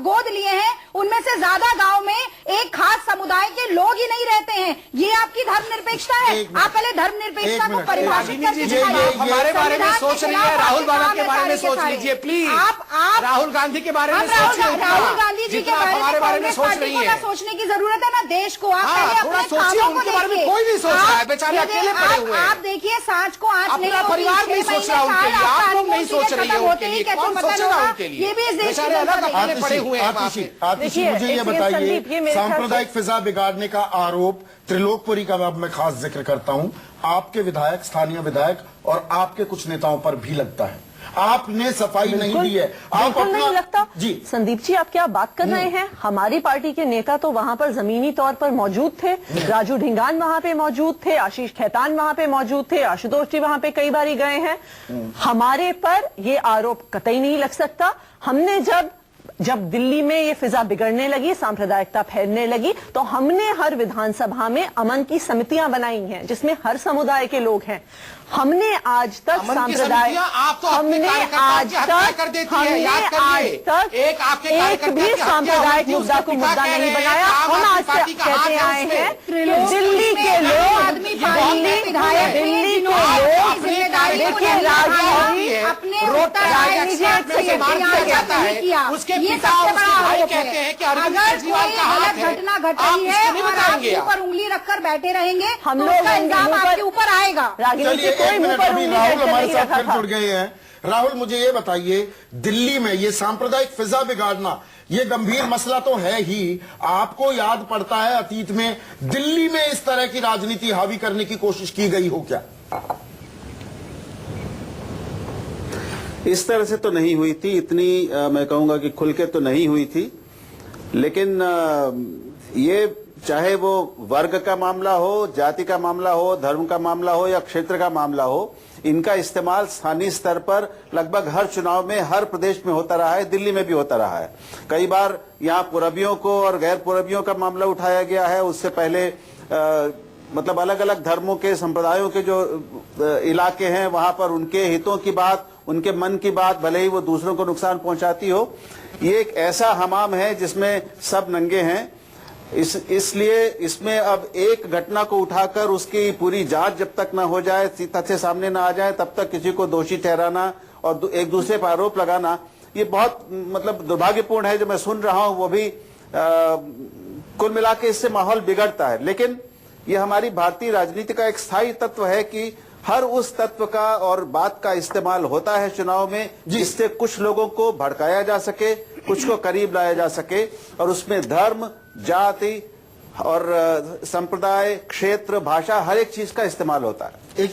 गोद लिए हैं उनमें से ज्यादा गांव में एक खास समुदाय के लोग ही नहीं रहते हैं। ये आपकी धर्मनिरपेक्षता है। आप पहले धर्मनिरपेक्षता को परिभाषित करके दिखाइए। हमारे बारे में सोच रही है, राहुल बाबा के बारे में सोच लीजिए प्लीज। आप राहुल गांधी के बारे में सोचिए। राहुल गांधी जी के बारे में सोच रही है। सोचने की जरूरत है ना देश को। आप पहले अपने कामों को देखिए। कोई नहीं सोच रहा है, बेचारे अकेले पड़े हुए हैं। आप देखिए सांच को आंच नहीं अपना परिवार नहीं सोच रहा उनके लिए, आप लोग नहीं सोच रही है उनके लिए, कौन सोचेगा उनके लिए? ये भी इस देश बेचारे अलग अकेले पड़े हुए हैं। आतिशी, मुझे ये बताइए, सांप्रदायिक फिजा बिगाड़ने का आरोप त्रिलोकपुरी का अब मैं खास जिक्र करता हूं, आपके विधायक, स्थानीय विधायक और आपके कुछ नेताओं पर भी लगता है। आपने सफाई नहीं दी है। आप बिल्कुल नहीं लगता जी। संदीप जी, आप क्या बात कर रहे हैं? हमारी पार्टी के नेता तो वहां पर जमीनी तौर पर मौजूद थे। राजू ढिंगान वहां पे मौजूद थे, आशीष खेतान वहां पे मौजूद थे, आशुतोष जी वहां पे कई बारी गए हैं। हमारे पर ये आरोप कतई नहीं लग सकता। हमने जब दिल्ली में ये फिजा बिगड़ने लगी, सांप्रदायिकता फैलने लगी, तो हमने हर विधानसभा में अमन की समितियां बनाई हैं जिसमें हर समुदाय के लोग हैं। हमने आज तक सांप्रदायिक एक भी सांप्रदायिक मुद्दा को मुद्दा नहीं बनाया। हम आज तक कहते आए हैं दिल्ली के लोग, दिल्ली के लोग उसके पिता और उसके भाई कहते हैं कि अरविंद केजरीवाल का हाथ है, घटना घट रही है और आप ऊपर उंगली रखकर बैठे रहेंगे, हम लोग इल्जाम आपके ऊपर आएगा। चलिए एक मिनट, अभी राहुल हमारे साथ फिर जुड़ गए हैं। राहुल, मुझे ये बताइए, दिल्ली में ये सांप्रदायिक फिजा बिगाड़ना ये गंभीर मसला तो है ही। आपको याद पड़ता है अतीत में दिल्ली में इस तरह की राजनीति हावी करने की कोशिश की गई हो क्या? इस तरह से तो नहीं हुई थी, इतनी मैं कहूंगा कि खुल के तो नहीं हुई थी। लेकिन ये चाहे वो वर्ग का मामला हो, जाति का मामला हो, धर्म का मामला हो या क्षेत्र का मामला हो, इनका इस्तेमाल स्थानीय स्तर पर लगभग हर चुनाव में हर प्रदेश में होता रहा है, दिल्ली में भी होता रहा है। कई बार यहाँ पुरबियों को और गैर पुरबियों का मामला उठाया गया है। उससे पहले मतलब अलग अलग धर्मों के संप्रदायों के जो इलाके हैं वहां पर उनके हितों की बात उनके मन की बात भले ही वो दूसरों को नुकसान पहुंचाती हो, ये एक ऐसा हमाम है जिसमें सब नंगे हैं। इसलिए इसमें अब एक घटना को उठाकर उसकी पूरी जांच जब तक ना हो जाए, तथ्य सामने ना आ जाए, तब तक किसी को दोषी ठहराना और एक दूसरे पर आरोप लगाना, ये बहुत मतलब दुर्भाग्यपूर्ण है। जो मैं सुन रहा हूं वो भी कुल मिला के इससे माहौल बिगड़ता है। लेकिन ये हमारी भारतीय राजनीति का एक स्थायी तत्व है कि हर उस तत्व का और बात का इस्तेमाल होता है चुनाव में, जिससे कुछ लोगों को भड़काया जा सके, कुछ को करीब लाया जा सके, और उसमें धर्म, जाति और संप्रदाय, क्षेत्र, भाषा, हर एक चीज का इस्तेमाल होता है।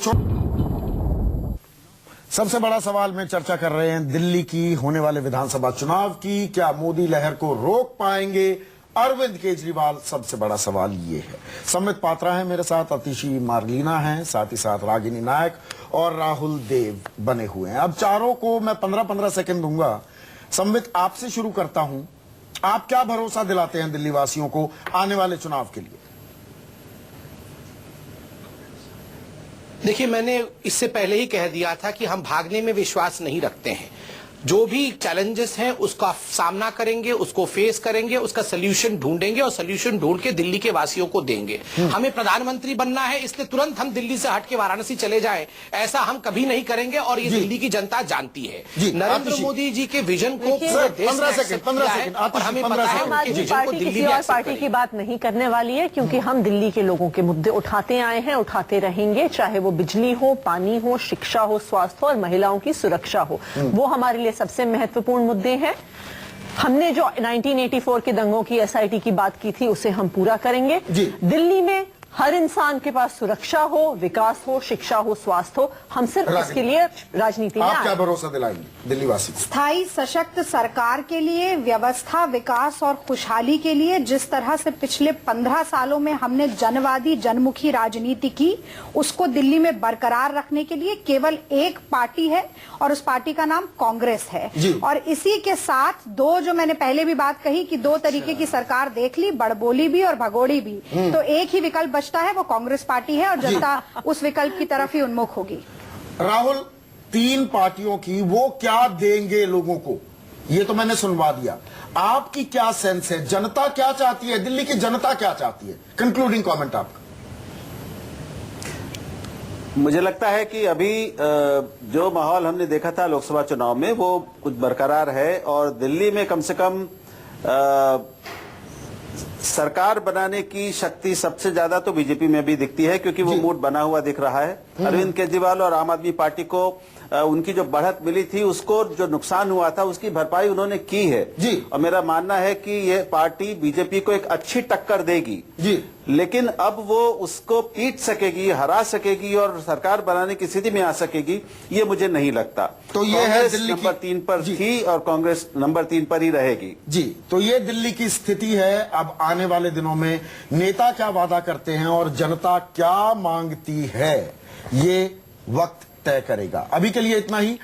सबसे बड़ा सवाल में चर्चा कर रहे हैं दिल्ली की होने वाले विधानसभा चुनाव की। क्या मोदी लहर को रोक पाएंगे अरविंद केजरीवाल? सबसे बड़ा सवाल ये है। संबित पात्रा है मेरे साथ, अतिशी मार्लिना है, साथ ही साथ रागिनी नायक और राहुल देव बने हुए हैं। अब चारों को मैं 15-15 सेकंड दूंगा। संबित, आपसे शुरू करता हूं। आप क्या भरोसा दिलाते हैं दिल्ली वासियों को आने वाले चुनाव के लिए? देखिए, मैंने इससे पहले ही कह दिया था कि हम भागने में विश्वास नहीं रखते हैं। जो भी चैलेंजेस हैं उसका सामना करेंगे, उसको फेस करेंगे, उसका सोल्यूशन ढूंढेंगे और सोल्यूशन ढूंढ के दिल्ली के वासियों को देंगे। हमें प्रधानमंत्री बनना है, इसलिए तुरंत हम दिल्ली से हट के वाराणसी चले जाएं, ऐसा हम कभी नहीं करेंगे और ये दिल्ली की जनता जानती है। नरेंद्र मोदी जी के विजन को पूरे देश ने एक्सेप्ट किया है और हमें पता है उनके विजन को दिल्ली में एक्सेप्ट पार्टी की बात नहीं करने वाली है, क्योंकि हम दिल्ली के लोगों के मुद्दे उठाते आए हैं, उठाते रहेंगे, चाहे वो बिजली हो, पानी हो, शिक्षा हो, स्वास्थ्य हो और महिलाओं की सुरक्षा हो। वो हमारे लिए सबसे महत्वपूर्ण मुद्दे हैं। हमने जो 1984 के दंगों की SIT की बात की थी उसे हम पूरा करेंगे। दिल्ली में हर इंसान के पास सुरक्षा हो, विकास हो, शिक्षा हो, स्वास्थ्य हो, हम सिर्फ उसके लिए राजनीति में आप क्या भरोसा दिलाएंगे दिल्ली वासी को? स्थायी सशक्त सरकार के लिए, व्यवस्था, विकास और खुशहाली के लिए जिस तरह से पिछले 15 सालों में हमने जनवादी, जनमुखी राजनीति की, उसको दिल्ली में बरकरार रखने के लिए केवल एक पार्टी है और उस पार्टी का नाम कांग्रेस है। और इसी के साथ दो, जो मैंने पहले भी बात कही कि दो तरीके की सरकार देख ली, बड़बोली भी और भगोड़ी भी, तो एक ही विकल्प बचता है, वो कांग्रेस पार्टी है और जनता उस विकल्प की तरफ ही उन्मुख होगी। राहुल, 3 पार्टियों की वो क्या देंगे लोगों को, ये तो मैंने सुनवा दिया। आपकी क्या सेंस है? जनता क्या चाहती है? दिल्ली की जनता क्या चाहती है? कंक्लूडिंग कमेंट आपका। मुझे लगता है कि अभी जो माहौल हमने देखा था लोकसभा चुनाव में वो कुछ बरकरार है और दिल्ली में कम से कम सरकार बनाने की शक्ति सबसे ज्यादा तो बीजेपी में भी दिखती है, क्योंकि वो मूड बना हुआ दिख रहा है। अरविंद केजरीवाल और आम आदमी पार्टी को उनकी जो बढ़त मिली थी, उसको जो नुकसान हुआ था उसकी भरपाई उन्होंने की है और मेरा मानना है कि ये पार्टी बीजेपी को एक अच्छी टक्कर देगी। लेकिन अब वो उसको पीट सकेगी, हरा सकेगी और सरकार बनाने की स्थिति में आ सकेगी, ये मुझे नहीं लगता। तो ये है दिल्ली नंबर 3 पर थी और कांग्रेस नंबर 3 पर ही रहेगी। जी, तो ये दिल्ली की स्थिति है। अब आने वाले दिनों में नेता क्या वादा करते हैं और जनता क्या मांगती है, ये वक्त तय करेगा। अभी के लिए इतना ही।